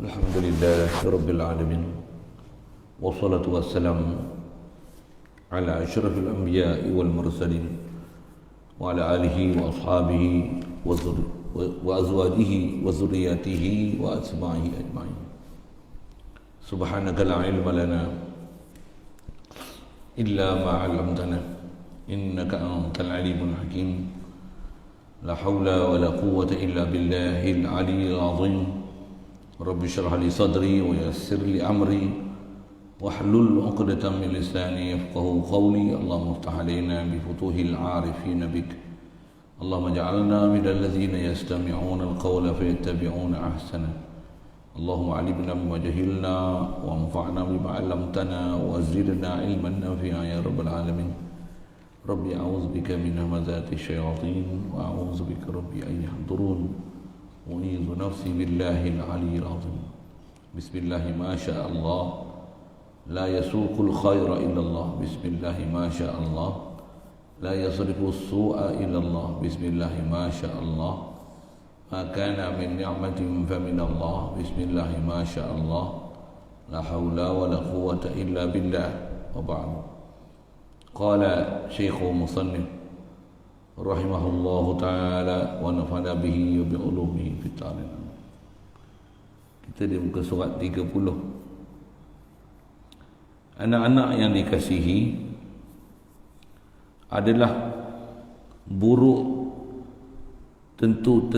Alhamdulillah Rabbil Alamin. Wassalatu wassalamu ala ashrafil anbiya'i wal mursalin wa ala alihi wa ashabihi wa azwajihi wa zurriyatihi wa asma'ihi ajma'in. Subhanaka la ilma lana illa ma 'allamtana innaka antal alimul hakim. La hawla wa la quwwata illa billahil aliyyil azim. Rabbi syrah li sadri wa yassir li amri wahlul 'uqdatam min lisani yafqahu qawli. Allahumma iftah 'alaina bi futuhil 'arifin bik. Allahumma ij'alna minal ladzina yastami'una al-qawla fayattabi'una ahsana. Allahumma 'allimna bima jahilna wa anfa'na bima 'allamtana wa zidna 'ilman nafi'a ya rabbal alamin. Rabbi a'udzu bika min hamazati syayatin wa a'udzu bika rabbi an yahdurun. U'idzu nafsi billahil aliyyil azim. Bismillah ma syaa Allah la yasuqul khaira illa Allah. Bismillah ma syaa Allah la yasrifu as-su'a illa Allah. Bismillah ma syaa Allah ma kana min ni'matin fa min Allah. Bismillah ma syaa Allah la haula wa la quwwata illa billah. Wa ba'd. Qala Syekh Musannif rahimahullahu ta'ala wa nafa'ana bihi wa bi'ulumihi fit ta'ala. Kita di muka surat 30. Anak-anak yang dikasihi adalah buruk tentu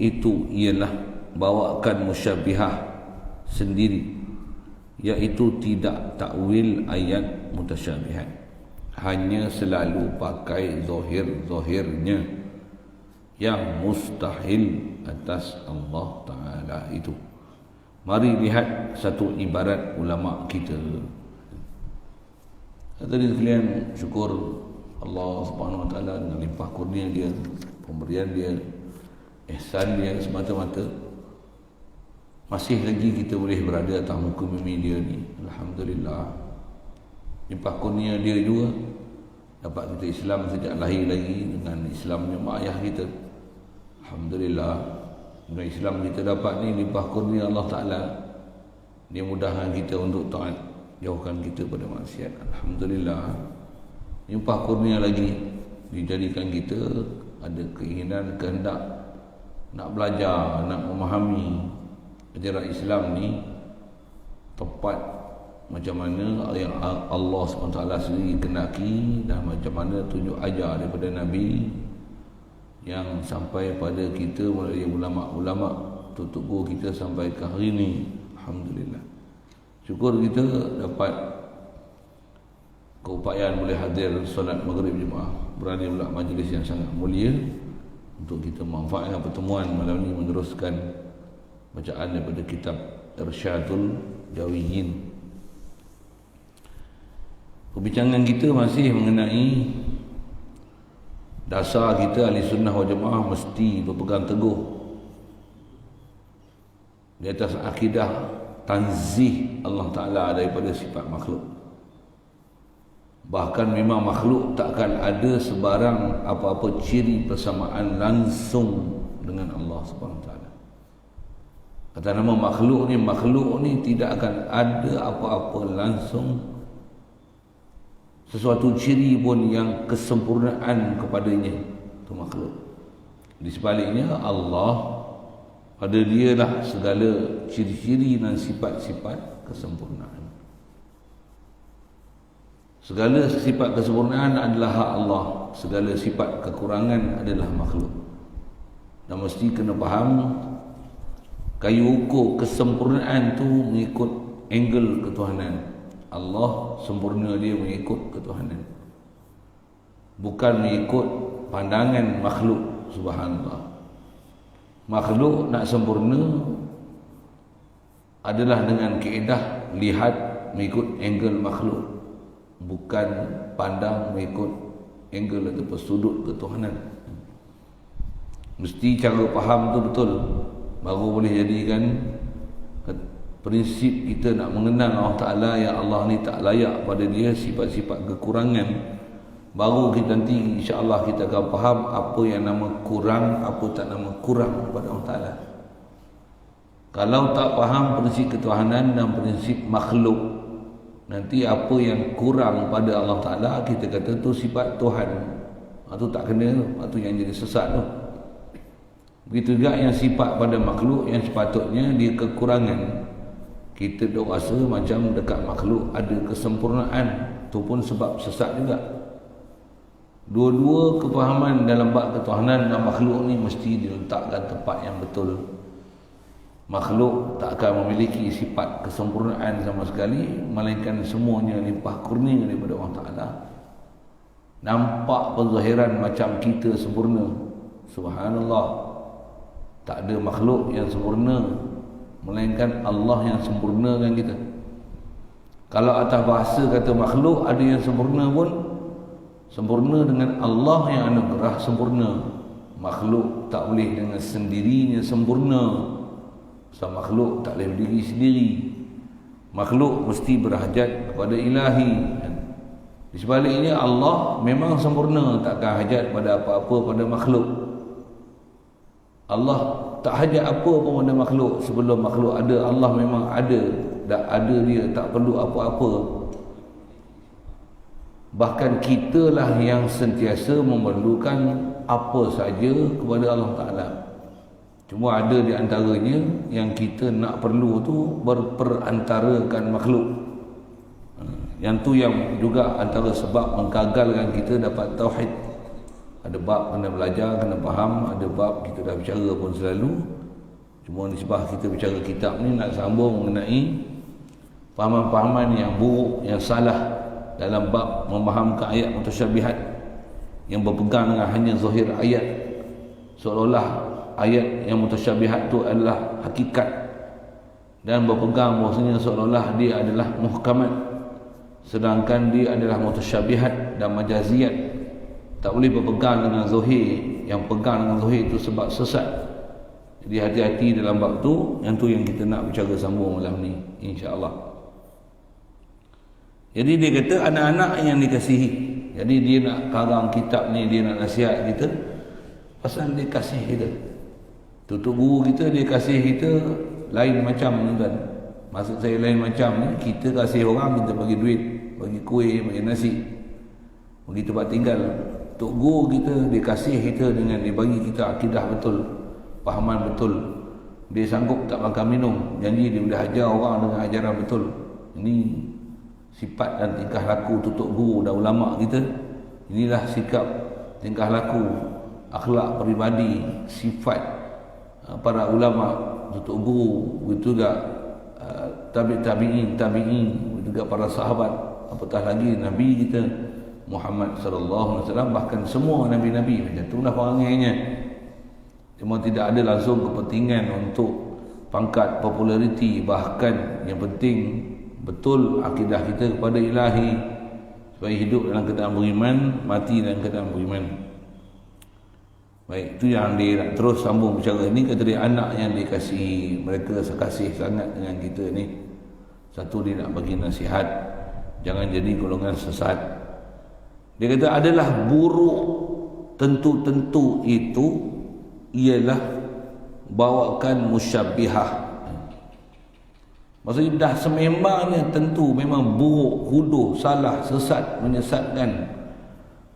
itu ialah bawakan musyabihah sendiri, iaitu tidak takwil ayat mutasyabihat, hanya selalu pakai zahir-zahirnya yang mustahil atas Allah Ta'ala itu. Mari lihat satu ibarat ulama kita. Tadi sekalian, syukur Allah Subhanahu Wa Ta'ala dengan limpah kurnia dia, pemberian dia, ihsan dia semata-mata, masih lagi kita boleh berada atas muka bumi dia ni. Alhamdulillah. Limpah kurnia dia juga dapat kita Islam sejak lahir lagi dengan Islamnya mak ayah kita. Alhamdulillah, dengan Islam kita dapat ni limpah kurnia Allah Ta'ala. Dia mudahkan kita untuk taat, jauhkan kita pada maksiat. Alhamdulillah, limpah kurnia lagi dijadikan kita ada keinginan, kehendak nak belajar, nak memahami ajaran Islam ni tepat macam mana yang Allah SWT sendiri kenaki, dan macam mana tunjuk ajar daripada Nabi yang sampai pada kita melalui ulama-ulama tutup guru kita sampai ke hari ini. Alhamdulillah, syukur kita dapat keupayaan boleh hadir solat maghrib Jumaat, berada pula majlis yang sangat mulia untuk kita manfaatkan pertemuan malam ini, meneruskan bacaan daripada kitab Irsyadul Jawiyin. Perbincangan kita masih mengenai dasar kita ahli sunnah wal jamaah mesti berpegang teguh di atas akidah tanzih Allah Ta'ala daripada sifat makhluk. Bahkan memang makhluk takkan ada sebarang apa-apa ciri persamaan langsung dengan Allah Subhanahu Wa Ta'ala. Kata nama makhluk ni tidak akan ada apa-apa langsung, sesuatu ciri pun yang kesempurnaan kepadanya, itu makhluk. Di sebaliknya Allah, pada dia lah segala ciri-ciri dan sifat-sifat kesempurnaan. Segala sifat kesempurnaan adalah hak Allah, segala sifat kekurangan adalah makhluk. Dan mesti kena faham, kayu ukur kesempurnaan tu mengikut angle ketuhanan. Allah sempurna dia mengikut ketuhanan, bukan mengikut pandangan makhluk. Subhanallah, makhluk nak sempurna adalah dengan kaedah lihat mengikut angle makhluk, bukan pandang mengikut angle ataupun sudut ketuhanan. Mesti cara faham tu betul, baru boleh jadikan prinsip kita nak mengenal Allah Ta'ala yang Allah ni tak layak pada dia sifat-sifat kekurangan. Baru kita nanti insya-Allah kita akan faham apa yang nama kurang, apa tak nama kurang pada Allah Ta'ala. Kalau tak faham prinsip ketuhanan dan prinsip makhluk, nanti apa yang kurang pada Allah Ta'ala kita kata tu sifat Tuhan. Itu tak kena tu, itu yang jadi sesat tu. Begitu juga yang sifat pada makhluk yang sepatutnya dia kekurangan. Kita duk rasa macam dekat makhluk ada kesempurnaan, tu pun sebab sesat juga. Dua-dua kefahaman dalam bab ketuhanan dan makhluk ni mesti diletakkan tempat yang betul. Makhluk tak akan memiliki sifat kesempurnaan sama sekali, melainkan semuanya limpah kurnia daripada Allah Ta'ala. Nampak penzahiran macam kita sempurna, subhanallah. Tak ada makhluk yang sempurna, melainkan Allah yang sempurnakan kita. Kalau atas bahasa kata makhluk ada yang sempurna pun, sempurna dengan Allah yang anugerah sempurna. Makhluk tak boleh dengan sendirinya sempurna. Sebab makhluk tak boleh berdiri sendiri. Makhluk mesti berhajat kepada ilahi. Di sebaliknya Allah memang sempurna, takkan hajat pada apa-apa pada makhluk. Allah tak hajat apa pun pada makhluk. Sebelum makhluk ada, Allah memang ada. Dah ada dia, tak perlu apa-apa. Bahkan kitalah yang sentiasa memerlukan apa saja kepada Allah Ta'ala. Cuma ada di antaranya yang kita nak perlu tu berperantarakan makhluk. Yang tu yang juga antara sebab menggagalkan kita dapat tauhid. Ada bab kena belajar, kena faham. Ada bab kita dah bicara pun selalu. Cuma nisbah kita bicara kitab ni nak sambung mengenai fahaman-fahaman yang buruk, yang salah dalam bab memahamkan ayat mutasyabihat, yang berpegang dengan hanya zahir ayat, seolah-olah ayat yang mutasyabihat tu adalah hakikat, dan berpegang bahasanya seolah-olah dia adalah muhkamat, sedangkan dia adalah mutasyabihat dan majaziyat. Tak boleh berpegang dengan zahir. Yang pegang dengan zahir itu sebab sesat. Jadi hati-hati dalam bab tu. Yang tu yang kita nak bicara sambung malam ni, insya-Allah. Jadi dia kata anak-anak yang dikasihi. Jadi dia nak karang kitab ni, dia nak nasihat kita pasal dia kasih kita. Tutup guru kita, dia kasih kita lain macam, tuan. Maksud saya lain macam ni, kita kasih orang, kita bagi duit, bagi kuih, bagi nasi, bagi tempat tinggal. Tok guru kita, dia kasih kita dengan dia bagi kita akidah betul, fahaman betul. Dia sanggup tak makan minum, janji dia boleh ajar orang dengan ajaran betul. Ini sifat dan tingkah laku tutup guru dan ulama kita. Inilah sikap, tingkah laku, akhlak peribadi, sifat para ulama, tutup guru, begitu juga tabi'in, begitu juga para sahabat, apatah lagi Nabi kita Muhammad sallallahu alaihi wasallam, bahkan semua nabi-nabi macam itulah orangnya. Cuma tidak ada langsung kepentingan untuk pangkat, populariti, bahkan yang penting betul akidah kita kepada ilahi, supaya hidup dalam keadaan beriman, mati dalam keadaan beriman. Baik, itu yang dia nak terus sambung bicara ni. Kata dia anak yang dikasihi, mereka sekasih sangat dengan kita ni. Satu, dia nak bagi nasihat, jangan jadi golongan sesat. Dia kata adalah buruk tentu-tentu itu ialah bawakan musyabbihah. Maksudnya dah sememangnya tentu memang buruk, huduh, salah, sesat, menyesatkan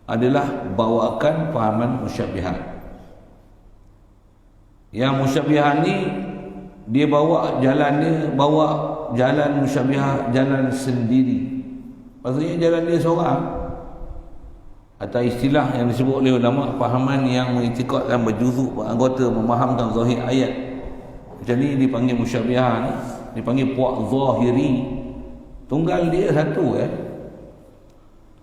adalah bawakan fahaman musyabbihah. Yang musyabbihah ni dia bawa jalan musyabbihah, jalan sendiri. Maksudnya jalan dia seorang. Atau istilah yang disebut oleh ulama, fahaman yang mengiktikadkan berjuzuk, beranggota, memahamkan zahir ayat. Macam ni dipanggil musyabbihah ni, dipanggil puak zahiri. Tunggal dia satu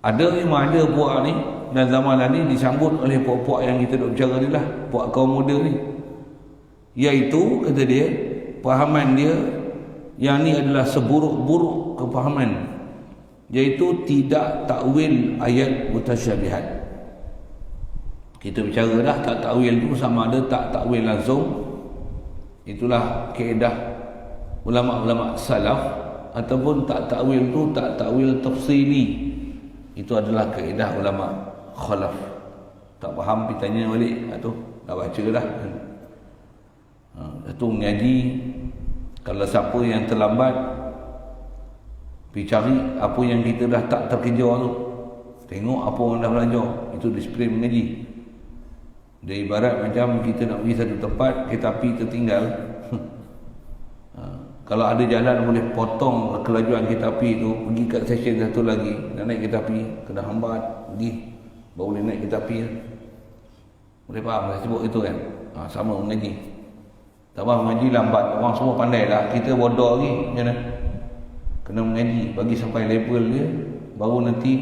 Ada memang ada puak ni, dan zaman ni disambut oleh puak-puak yang kita duk bicara ni lah, puak kaum muda ni. Iaitu kata dia, fahaman dia yang ni adalah seburuk-buruk kefahaman, iaitu tidak takwil ayat mutasyabihat. Kita bicara dah tak takwil tu sama ada tak takwil langsung. Itulah kaedah ulama-ulama salaf, ataupun tak takwil tu tak takwil tafsili. Itu adalah kaedah ulama khalaf. Tak faham pergi tanya balik, tu dah baca dah. Satu mengaji Kalau siapa yang terlambat, pergi cari apa yang kita dah tak terkejar tu. Tengok apa orang dah belajar. Itu disiplin mengaji. Dia ibarat macam kita nak pergi satu tempat, kereta api tertinggal. Kalau ada jalan boleh potong kelajuan kereta api tu, pergi kat stesen satu lagi, nak naik kereta api, kena hambat, pergi, baru boleh naik kereta api. Boleh faham saya sebut itu kan? Sama mengaji. Tak faham mengaji lambat, orang semua pandai dah, kita bodoh lagi, macam mana? Kena mengaji, bagi sampai level dia, baru nanti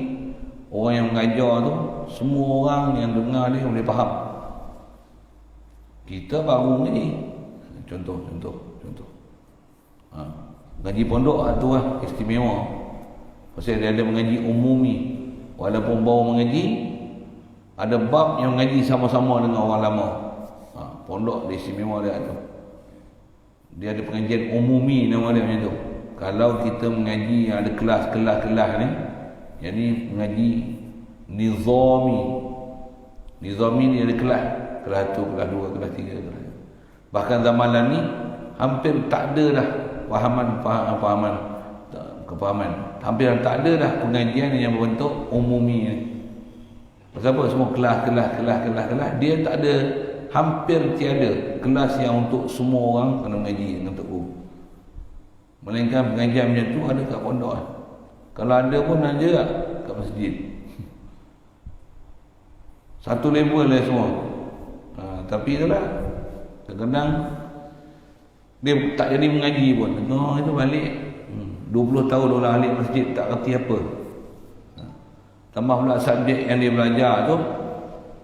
orang yang mengajar tu, semua orang yang dengar dia boleh faham. Kita baru mengaji. Contoh. Mengaji pondok tu lah istimewa. Pasal dia ada mengaji umumi. Walaupun baru mengaji, ada bab yang mengaji sama-sama dengan orang lama. Pondok dia istimewa dia tu. Dia ada pengajian umumi nama dia macam tu. Kalau kita mengaji yang ada kelas ni, jadi mengaji nizami. Nizami ni ada kelas 1, kelas 2, kelas 3, kelas. Bahkan zaman ni hampir tak ada dah kepahaman. Hampir tak ada dah pengajian yang berbentuk umumi ni. Pasal apa? Semua kelas. Dia tak ada, hampir tiada kelas yang untuk semua orang kena mengaji dengan tekuk. Melainkan pengajian macam tu ada kat pondok lah. Kalau ada pun ada lah kat masjid. Satu level lah semua. Tapi itulah, kadang-kadang dia tak jadi mengaji pun. Itu balik 20 tahun orang ahli masjid tak kerti apa. Tambah pula subjek yang dia belajar tu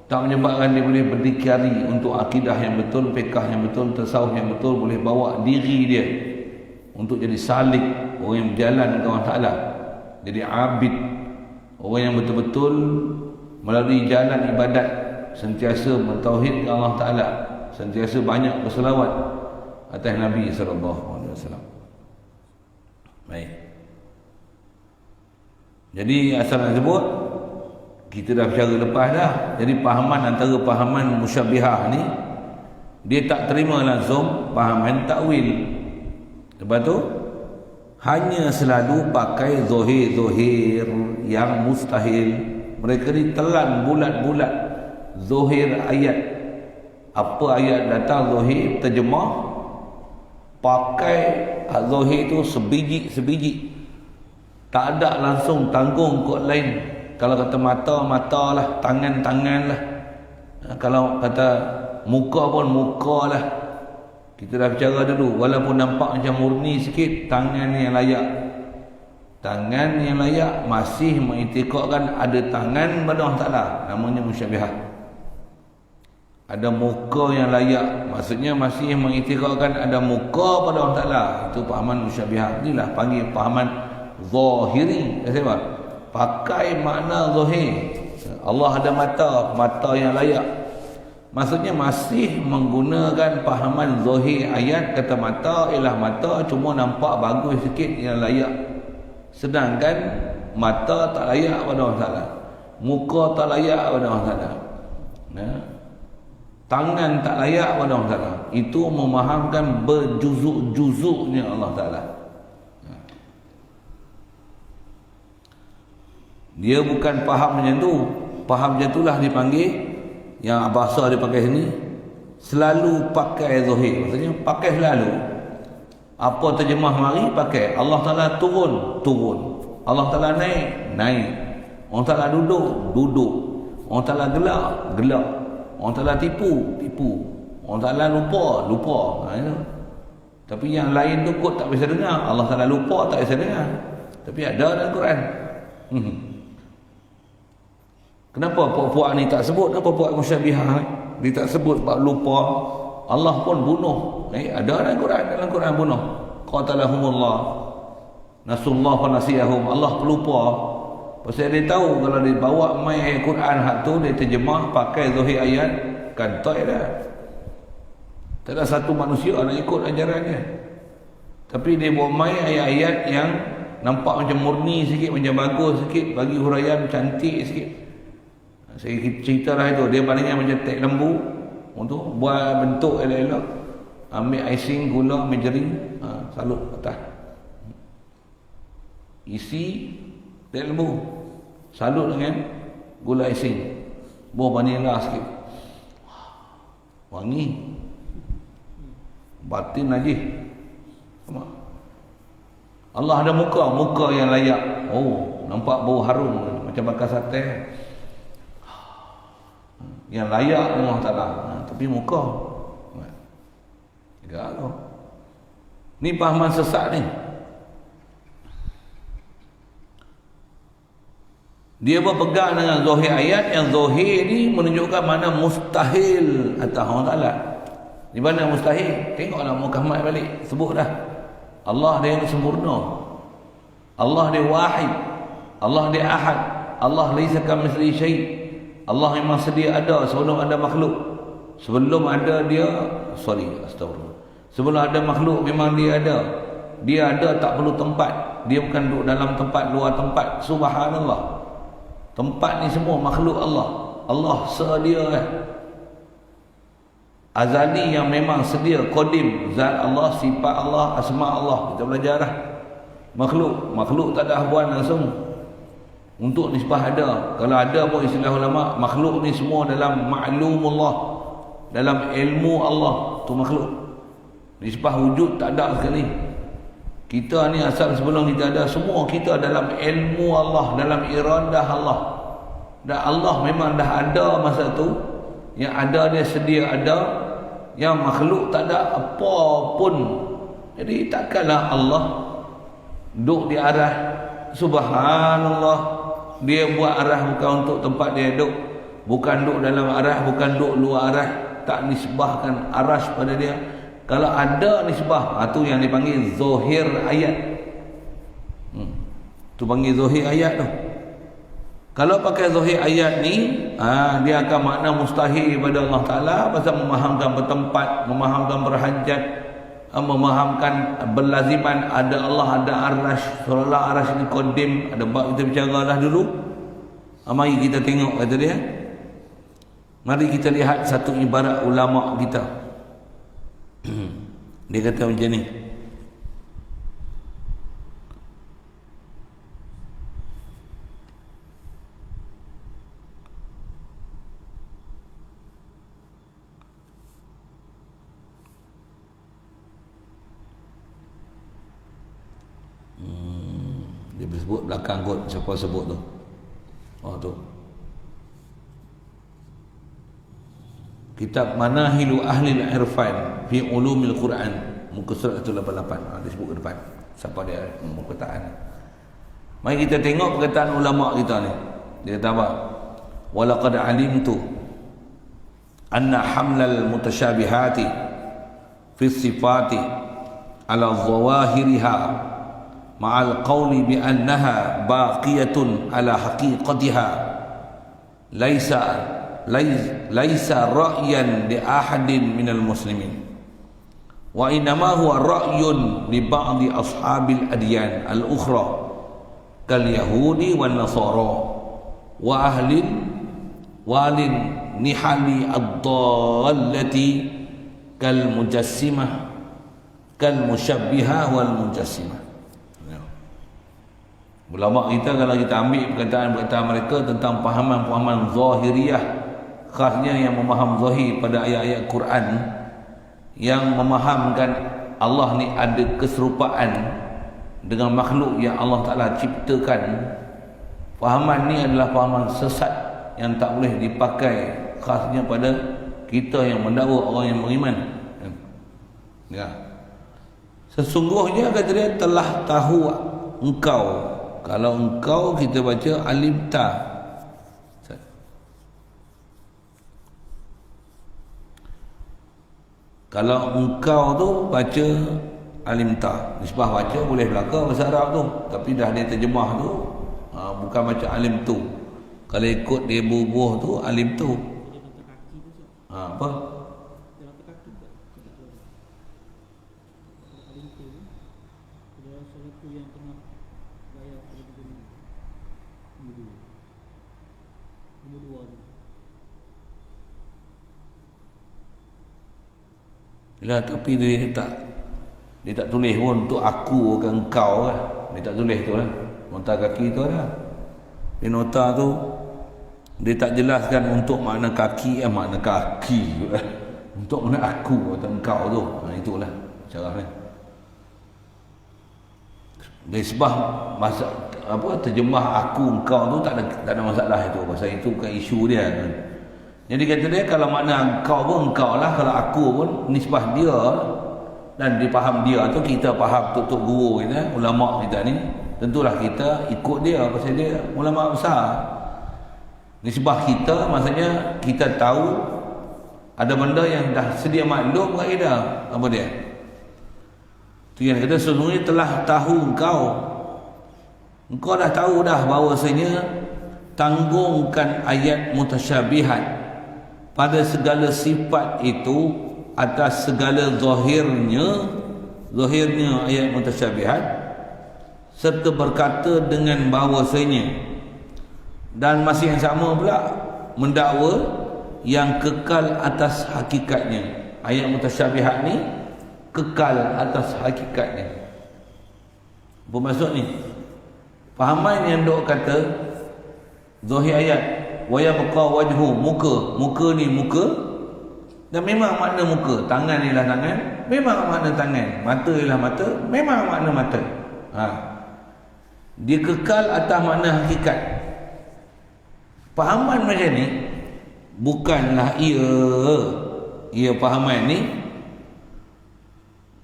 tak menyebabkan dia boleh berdikari untuk akidah yang betul, fiqh yang betul, tasawuf yang betul, boleh bawa diri dia untuk jadi salik, orang yang berjalan ke Allah Ta'ala, jadi abid, orang yang betul-betul melalui jalan ibadat, sentiasa mentauhid Allah Ta'ala, sentiasa banyak berselawat atas Nabi SAW. Baik. Jadi asal nak sebut, kita dah bercara lepas dah. Jadi pahaman antara pahaman musyabbihah ni, dia tak terima langsung pahaman takwil. Lepas tu hanya selalu pakai zohir-zohir yang mustahil. Mereka ni telan bulat-bulat zohir ayat. Apa ayat datang zohir terjemah, pakai zohir tu sebiji-sebiji. Tak ada langsung tanggung kot lain. Kalau kata mata, mata lah. Tangan, tangan lah. Kalau kata muka pun muka lah. Kita dah bicara dulu. Walaupun nampak macam murni sikit, tangan yang layak. Tangan yang layak masih mengiktikadkan ada tangan pada Allah Ta'ala. Namanya musyabbihah. Ada muka yang layak, maksudnya masih mengiktikadkan ada muka pada Allah Ta'ala. Itu pahaman musyabbihah. Inilah panggil pahaman zahiri. Siapa? Pakai makna zahir. Allah ada mata, mata yang layak. Maksudnya masih menggunakan pahaman zahir ayat. Kata mata ialah mata, cuma nampak bagus sikit yang layak. Sedangkan mata tak layak pada Allah Ta'ala, muka tak layak pada Allah Ta'ala, tangan tak layak pada Allah Ta'ala. Itu memahamkan berjuzuk-juzuknya Allah Ta'ala. Dia bukan faham macam tu. Faham macam itulah dipanggil, yang bahasa dia pakai sini, selalu pakai zahir. Maksudnya pakai selalu. Apa terjemah mari pakai. Allah Ta'ala turun, turun. Allah Ta'ala naik, naik. Allah Ta'ala duduk, duduk. Allah Ta'ala gelak, gelak. Allah Ta'ala tipu, tipu. Allah Ta'ala lupa, lupa. Tapi yang lain tu kot tak bisa dengar. Allah Ta'ala lupa tak bisa dengar. Tapi ada dalam Quran. Kenapa puak-puak ni tak sebut? Kenapa puak musyabbihah ni dia tak sebut sebab lupa? Allah pun bunuh. Ada dalam Quran bunuh. Qatalahumullah. Nasullah fa nasiyahum. Allah pelupa. Pasal dia tahu kalau dia bawa mai ayat Quran hak tu, dia terjemah pakai zahir ayat, kan tak dah. Tak ada satu manusia nak ikut ajaran dia. Tapi dia bawa mai ayat-ayat yang nampak macam murni sikit, macam bagus sikit, bagi huraian cantik sikit. Saya cerita lah itu, dia palingnya macam tek lembu untuk buat bentuk elok-elok. ambil icing, gula, margarin, salut atas. Isi dalam lembu, salut dengan gula icing, buah vanila sikit, wangi, batin najis. Allah ada muka yang layak. Oh, nampak bau harum macam bakar sate, yang layak Allah Ta'ala. Tapi muka galau. Ni pahaman sesat ni. Dia berpegang dengan zahir ayat, yang zahir ni menunjukkan mana mustahil atas Allah Ta'ala. Di mana mustahil? Tengoklah Muhammad balik, sebut dah. Allah dia yang sempurna, Allah dia wahid, Allah dia ahad, Allah laisa kamitslihi syai'. Allah memang sedia ada sebelum ada makhluk. Sebelum ada dia, astagfirullah. Sebelum ada makhluk memang dia ada. Dia ada tak perlu tempat. Dia bukan duduk dalam tempat, luar tempat. Subhanallah. Tempat ni semua makhluk Allah. Allah sedia azali yang memang sedia, qadim, zat Allah, sifat Allah, asma Allah. Kita belajar dah. Makhluk tak ada hubungan langsung. Untuk nisbah ada. Kalau ada pun istilah ulama, makhluk ni semua dalam ma'lumullah, dalam ilmu Allah, tu makhluk. Nisbah wujud tak ada sekali. Kita ni asal sebelum kita ada, semua kita dalam ilmu Allah, dalam iradah Allah. Dan Allah memang dah ada masa tu. Yang ada dia sedia ada. Yang makhluk tak ada apa pun. Jadi takkanlah Allah duduk di arah. Subhanallah, dia buat arah bukan untuk tempat dia duduk, bukan duduk dalam arah, bukan duduk luar arah. Tak nisbahkan aras pada dia. Kalau ada nisbah, tu yang dipanggil zahir ayat. Tu panggil zahir ayat tu. Kalau pakai zahir ayat ni, dia akan makna mustahil pada Allah Ta'ala. Pasal memahamkan bertempat, memahamkan berhajat, memahamkan berlaziman ada Allah, ada arash. Seolah arash ini qadim. Ada bab kita bicara dah dulu. Mari kita tengok kata dia. Mari kita lihat satu ibarat ulama kita. Dia kata macam ni. Dia sebut belakang kot, siapa sebut tu. Tu kitab Manahilu Ahlil Irfan fi Ulumil Quran, muka surat 188. Dia sebut ke depan siapa dia perkataan. Mari kita tengok perkataan ulama kita ni. Dia kata apa? Walaqad alimtu anna hamlal mutasyabihati fi sifati ala zawahiriha ma'al qawli bi annaha baqiyatun ala haqiqatiha laisa ra'yan li ahadin minal muslimin wa innama huwa ra'yun li ba'di ashabil adyan al-ukhra kal yahudi wan nasara wa ahlin walin nihali ad-dallati kal mujassimah kal musyabbihah wal mujassimah. Ulama kita kalau kita ambil perkataan-perkataan mereka tentang pahaman-pahaman zahiriyah, khasnya yang memaham zahir pada ayat-ayat Quran, yang memahamkan Allah ni ada keserupaan dengan makhluk yang Allah Ta'ala ciptakan. Fahaman ni adalah fahaman sesat yang tak boleh dipakai, khasnya pada kita yang mendakwa orang yang beriman. Ya. Sesungguhnya kata dia, telah tahu engkau. Kalau engkau kita baca alimta. Kalau engkau tu baca alimta. Nisbah baca boleh belaka bahasa Arab tu, tapi dah dia terjemah tu bukan baca alim tu. Kalau ikut dia bubuh tu alim tu. Apa? Yalah, tapi dia tak tulis pun untuk aku ke engkau lah. Dia tak tulis tu lah. Nota kaki tu lah. Di nota tu dia tak jelaskan untuk makna kaki, makna kaki lah. Untuk makna aku atau engkau tu. Itulah cara ni. Dari sebab masa terjemah aku engkau tu tak ada masalah itu. Pasal itu bukan isu dia. Jadi kata dia, kalau makna engkau pun engkau lah, kalau aku pun nisbah dia dan dipaham dia tu, kita faham tok guru kita, ulama kita ni, tentulah kita ikut dia pasal dia ulama besar. Nisbah kita maksudnya kita tahu ada benda yang dah sedia maklum kat kita. Apa dia? Tu yang kata sesungguhnya telah tahu engkau dah tahu dah bahawasanya tanggungkan ayat mutasyabihat pada segala sifat itu atas segala zahirnya ayat mutasyabihat, serta berkata dengan bahawasanya, dan masih yang sama pula mendakwa yang kekal atas hakikatnya. Ayat mutasyabihat ni kekal atas hakikatnya. Apa maksud ni? Fahaman yang dok kata zahir ayat wa yabqa wajhu, muka ni muka, dan memang makna muka. Tangan ialah tangan, memang makna tangan. Mata ialah mata, memang makna mata. Dia kekal atas makna hakikat. Fahaman macam ni bukanlah ia fahaman ni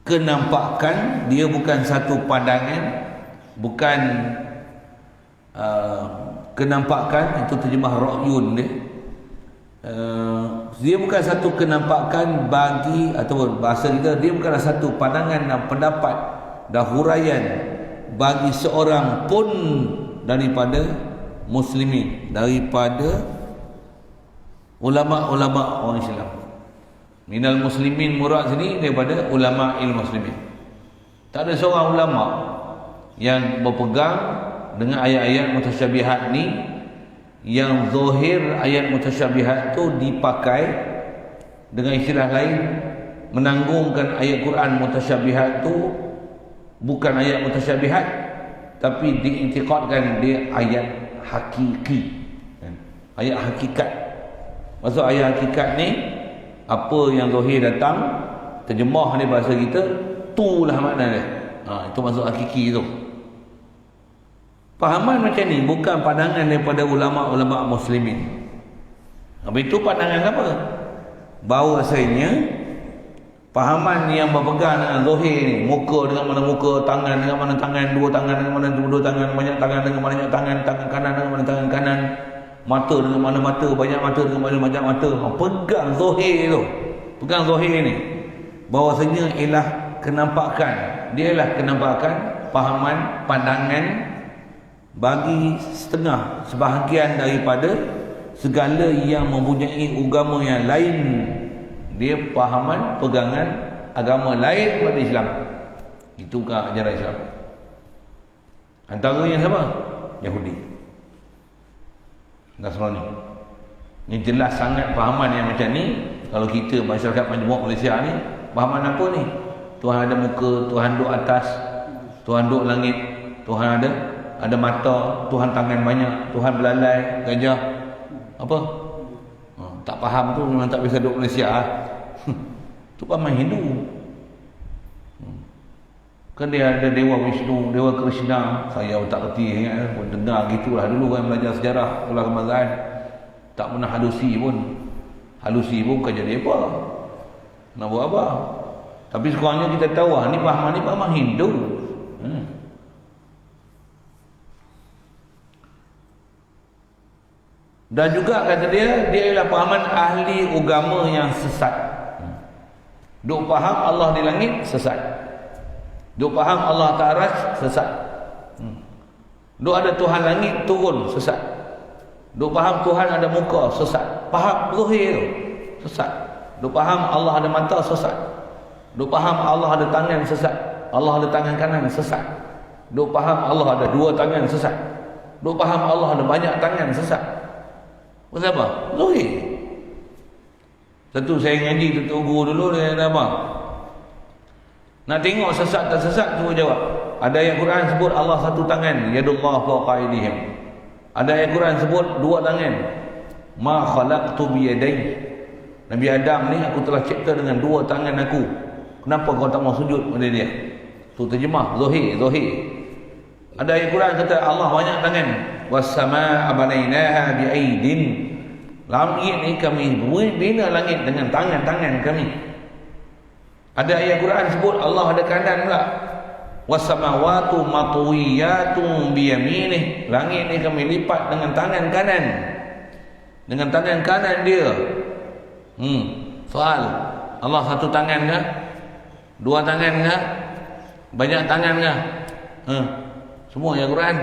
kenampakan, dia bukan satu pandangan, bukan kenampakan, itu terjemah ra'yun dia. Dia bukan satu kenampakan bagi, atau bahasa kita, dia bukanlah satu pandangan dan pendapat dan huraian bagi seorang pun daripada muslimin, daripada ulama-ulama orang Islam. Minal muslimin murad sini daripada ulama muslimin. Tak ada seorang ulama yang berpegang dengan ayat-ayat mutasyabihat ni, yang zahir ayat mutasyabihat tu dipakai dengan istilah lain, menanggungkan ayat Quran mutasyabihat tu bukan ayat mutasyabihat, tapi diintiqadkan dia ayat hakiki, ayat hakikat. Maksud ayat hakikat ni, apa yang zahir datang, terjemah ni bahasa kita, itulah makna dia. Itu maksud hakiki tu. Fahaman macam ni bukan pandangan daripada ulama-ulama muslimin. Apa itu pandangan apa? Bahawasanya fahaman yang berpegang dengan zahir ni, muka dengan mana muka, tangan dengan mana tangan, dua tangan dengan mana dua tangan, banyak tangan dengan mana banyak tangan, tangan kanan dengan mana tangan kanan, mata dengan mana mata, banyak mata dengan mana banyak mata. Pegang zahir tu, pegang zahir ni, bahawasanya ialah kenampakan, dia ialah kenampakan, fahaman, pandangan bagi setengah, sebahagian daripada segala yang mempunyai agama yang lain. Dia fahaman, pegangan agama lain pada Islam. Itu kan ajaran Islam. Antaranya siapa? Yahudi, Nasrani. Ini jelas sangat fahaman yang macam ni. Kalau kita masyarakat majmuk Malaysia ni, fahaman apa ni? Tuhan ada muka, Tuhan duduk atas, Tuhan duduk langit, Tuhan ada mata, Tuhan tangan banyak, Tuhan belalai, gajah, apa? Tak faham tu memang tak bisa duduk Malaysia. Tu paman Hindu. Kan dia ada Dewa Vishnu, Dewa Krishna. Saya tak kerti ingat, dengar gitulah dulu kan belajar sejarah sekolah kebangsaan. Tak pernah halusi pun. Halusi pun bukan jadi apa. Nak buat apa? Tapi sekurangnya kita tahu ni pahaman Hindu. Dan juga kata dia ialah pahaman ahli agama yang sesat. Duk faham Allah di langit, sesat. Duk faham Allah ta'ala, sesat. Duk ada Tuhan langit turun, sesat. Duk faham Tuhan ada muka, sesat. Faham zahir, sesat. Duk faham Allah ada mata, sesat. Duk faham Allah ada tangan, sesat. Allah ada tangan kanan, sesat. Duk faham Allah ada dua tangan, sesat. Duk faham Allah ada banyak tangan, sesat. Pasal apa? Zahir. Satu saya ngaji tutup guru dulu, dia kata apa? Nak tengok sesat tak sesat, cuba jawab. Ada ayat Quran sebut Allah satu tangan, yadullah fawqa aydihim. Ada ayat Quran sebut dua tangan, ma khalaqtu biyadai. Nabi Adam ni aku telah cipta dengan dua tangan aku. Kenapa kau tak mau sujud pada dia? Tu terjemah zahir. Ada ayat Quran kata Allah banyak tangan. Was-samaa'a banainaha bi'aidin. Langit ni kami bina langit dengan tangan-tangan kami. Ada ayat Quran sebut Allah ada kanan pula. Was-samawatu matwiyatun biyaminih. Langit ni kami lipat dengan tangan kanan. Dengan tangan kanan dia. Soal, Allah satu tangan ke? Dua tangan ke? Banyak tangan ke? Semua ayat Quran.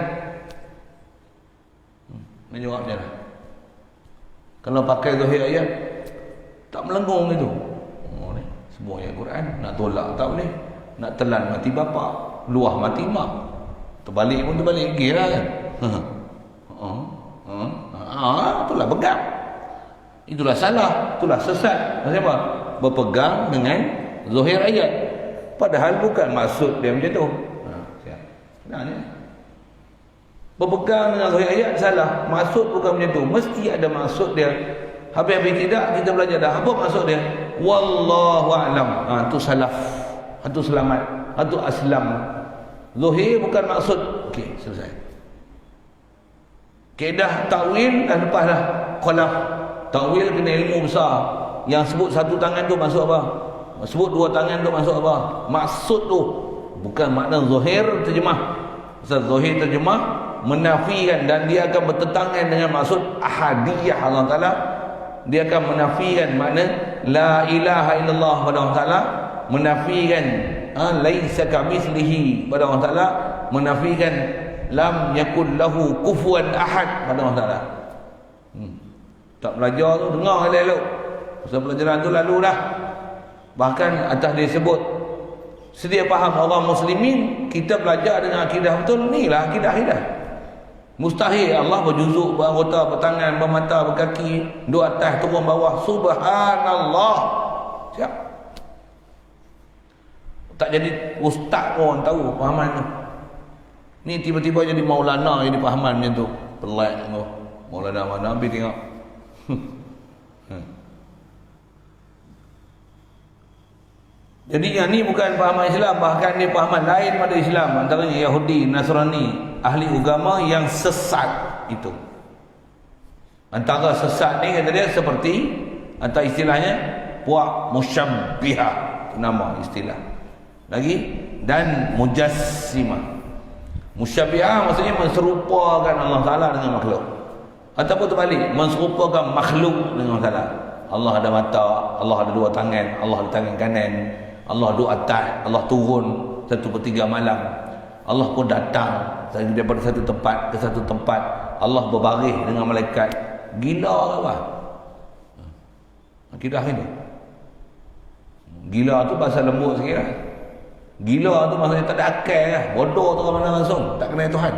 Nak jawab macam mana? Kalau pakai zahir ayat, tak melengung itu. Ni, semua ayat Quran. Nak tolak tak boleh. Nak telan mati bapa, luah mati mak. Terbalik pun terbalik lagi lah kan. Itulah pegang. Itulah salah, itulah sesat. Maksudnya apa? Berpegang dengan zahir ayat. Padahal bukan maksud dia macam tu. Sebenarnya berpegang dengan zahir ayat salah. Maksud bukan macam tu. Mesti ada maksud dia. Habis-habis tidak, kita belajar dah. Apa maksud dia? Wallahu a'lam. Itu salaf. Itu selamat. Itu aslam. Zahir bukan maksud. Okey, selesai. Kaedah takwil dah lepas dah. Khalaf. Takwil kena ilmu besar. Yang sebut satu tangan tu maksud apa? Sebut dua tangan tu maksud apa? Maksud tu bukan makna zahir terjemah. Sebab zahir terjemah menafikan, dan dia akan bertentangan dengan maksud ahadiyah Allah Ta'ala. Dia akan menafikan makna la ilaha illallah pada Allah Ta'ala, menafikan laisa kamitslihi pada Allah Ta'ala, menafikan lam yakul lahu kufuwan ahad pada Allah Ta'ala. Tak belajar tu, dengar elok-elok. Pasal pelajaran tu lalu dah. Bahkan atas dia sebut, sedia faham orang muslimin, kita belajar dengan akidah betul. Inilah akidah. Mustahil Allah berjuzuk, beranggota, bertangan, bermata, berkaki, dua atas, turun bawah. Subhanallah. Siap. Tak jadi ustaz pun tahu fahaman tu. Ni tiba-tiba jadi maulana, jadi fahaman macam tu. Pelik tu. Maulana mana, pergi tengok. Jadi yang ni bukan fahaman Islam, bahkan dia fahaman lain pada Islam, antaranya Yahudi, Nasrani, ahli agama yang sesat itu. Antara sesat ni kata dia seperti, antara istilahnya puak musyabbihah, nama istilah. Lagi, dan mujassimah. Musyabbihah maksudnya menserupakan Allah Ta'ala dengan makhluk. Ataupun terbalik, menserupakan makhluk dengan Allah Ta'ala. Allah ada mata, Allah ada dua tangan, Allah ada tangan kanan, Allah duduk atas, Allah turun 1/3 malam, Allah pun datang daripada satu tempat ke satu tempat, Allah berbaris dengan malaikat. Gila ke apa? Akidah ini. Gila tu bahasa lembut sikit lah. Gila tu maksudnya tak ada akal lah. Bodoh tu ke mana langsung, tak kenal Tuhan.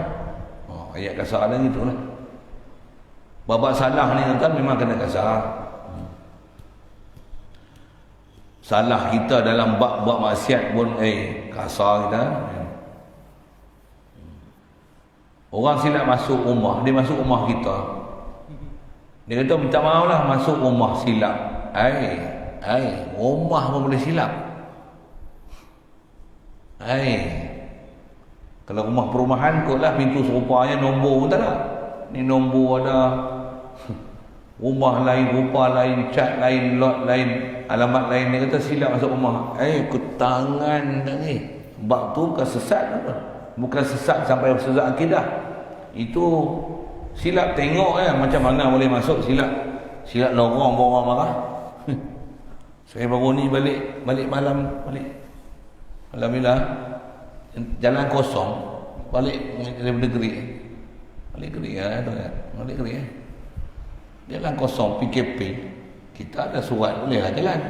Ayat kasar ada gitu lah. Babak salah ni kan memang kena kasar. Salah kita dalam bab buat maksiat pun kasar kita. Orang silap masuk rumah, dia masuk rumah kita. Dia kata minta maaf lah, masuk rumah silap. Rumah pun boleh silap. Kalau rumah perumahan kot lah, pintu serupanya nombor pun tak ada. Ni nombor ada, rumah lain, rupa lain, cat lain, lot lain, alamat lain. Dia kata silap masuk rumah. Ketangan dah ni. Bab tu bukan sesat apa? Bukan sesat sampai sesat akidah. Itu silap tengok macam mana boleh masuk silap. Silap lorong bawa marah. Saya baru ni balik malam, alhamdulillah, jalan kosong, balik dari negeri. Balik negeri. Jalan kosong PKP. Kita ada surat bolehlah jalan.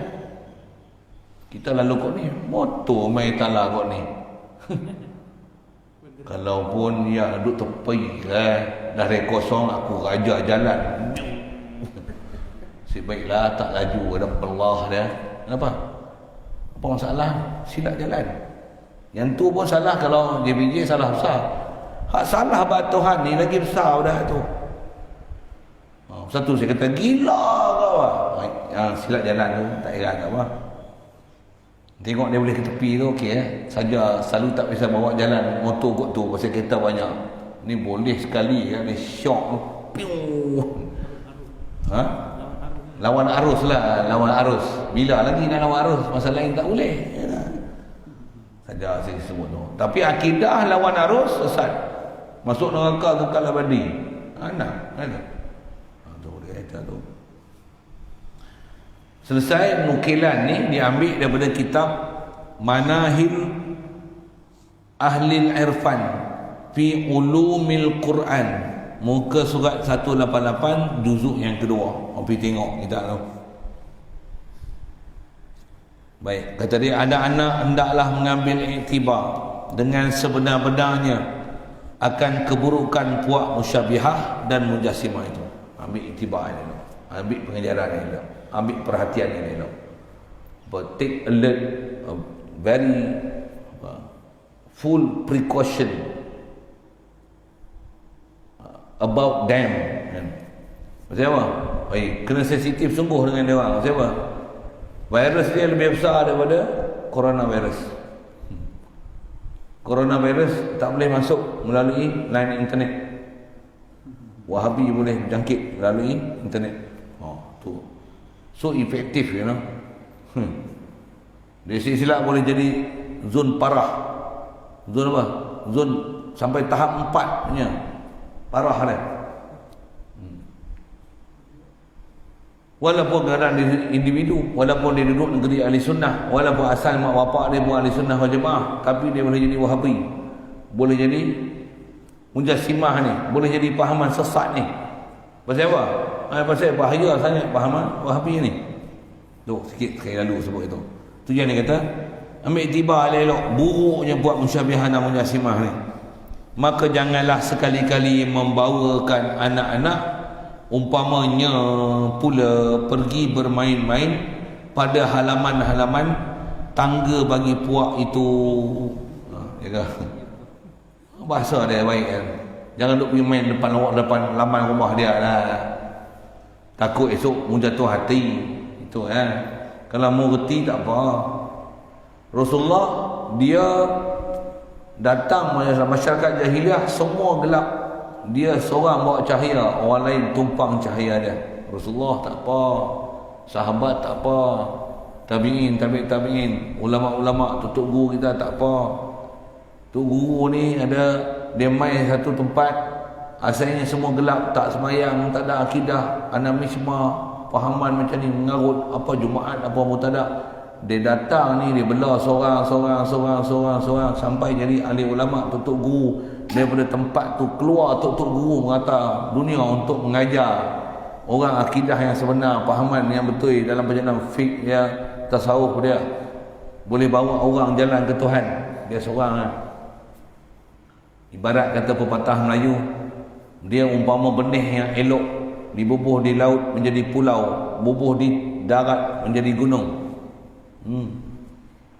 Kita lalu kot ni, motor main tala kot ni. Kalau pun ya duduk tepi dah kosong, aku raja jalan. Sebaiklah tak laju, ada pelah dia. Kenapa? Apa Orang salah silap jalan. Yang tu pun salah kalau JBJ salah besar. Hak salah buat Tuhan ni lagi besar dah tu. Satu saya kata gila kau ah. Silap jalan tu tak heran tak apa. Tengok dia boleh ke tepi tu okey saja selalu tak bisa bawa jalan motor kot tu pasal kereta banyak. Ni boleh sekali kan dia syok tu. Piu. Ha? Lawan arus lah, lawan arus. Bila lagi nak lawan arus? Masa lain tak boleh. Saja saya sebut tu. Tapi akidah lawan arus sesat. Masuk neraka kekal abadi. Anak, ada. Tu dia kata tu. Selesai nukilan ni diambil daripada kitab Manahil Ahlil Irfan fi Ulumil Quran, muka surat 188 juzuk yang kedua. Pergi tengok kita tu. Baik, kata dia ada anak hendaklah mengambil iktibar dengan sebenar-benarnya akan keburukan puak musyabihah dan mujassimah itu. Ambil iktibar ni tu. Ambil pengajaran ni tu. Ambil perhatian ni tu. But take alert, very full precaution about them. Maksudnya apa? Kena sensitif sungguh dengan dia orang. Maksudnya apa? Virus dia lebih besar daripada coronavirus. Coronavirus tak boleh masuk melalui line internet. Wahabi boleh jangkit melalui internet. Tu. So efektif, you know. Dia silap boleh jadi zon parah. Zon apa? Zon sampai tahap 4 punya. Parah dia. Walaupun keadaan individu, walaupun dia duduk negeri ahli sunnah, walaupun asal mak bapak dia buat ahli sunnah wal jemaah, tapi dia boleh jadi wahabi, boleh jadi mujassimah ni, boleh jadi pahaman sesat ni. Pasal apa? Pasal bahaya sangat pahaman wahabi ni. Tu sikit sekali lalu sebut itu. Tu yang dia kata ambil iktibar elok buruknya buat musyabihah dan mujassimah ni. Maka janganlah sekali-kali membawakan anak-anak umpamanya pula pergi bermain-main pada halaman-halaman tangga bagi puak itu. Bahasa dia baik kan. Jangan duk pergi main depan laman rumah dia lah. Takut esok mu jatuh hati. Itu kan. Kalau mu reti tak apa. Rasulullah dia datang masyarakat jahiliah semua gelap. Dia seorang bawa cahaya, orang lain tumpang cahaya dia. Rasulullah tak apa, sahabat tak apa, tabi'in, tabi'in, ulama-ulama, tutup guru kita tak apa. Tu guru ni ada dia main satu tempat, asalnya semua gelap, tak semayang, tak ada akidah, anamisma, fahaman macam ni, mengarut apa Jumaat, apa mutadak. Dia datang ni, dia belah seorang sampai jadi ahli ulama, tutup guru. Daripada tempat tu keluar tok-tok guru merata dunia untuk mengajar orang akidah yang sebenar, pahaman yang betul dalam perjalanan fiqh dia, tasawuf dia, boleh bawa orang jalan ke Tuhan. Dia seorang lah. Ibarat kata pepatah Melayu, dia umpama benih yang elok dibubuh di laut menjadi pulau, bubuh di darat menjadi gunung.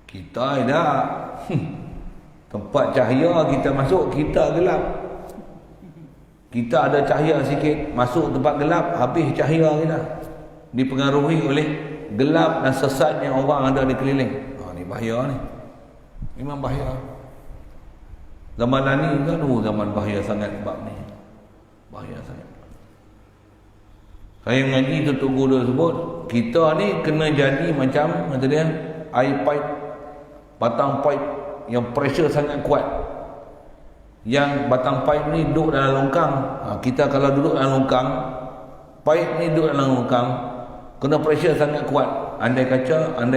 Kita dah tempat cahaya kita masuk, kita gelap. Kita ada cahaya sikit, masuk tempat gelap, habis cahaya kita. Dipengaruhi oleh gelap dan sesatnya orang ada di keliling. Ni bahaya ni. Memang bahaya. Zaman ni kan zaman bahaya sangat bab ni. Bahaya sangat. Saya mengaji tutup guru sebut, kita ni kena jadi macam kata dia air pipe, batang pipe yang pressure sangat kuat. Yang batang pipe ni duduk dalam longkang. Kita kalau duduk dalam longkang, pipe ni duduk dalam longkang, kena pressure sangat kuat. Andai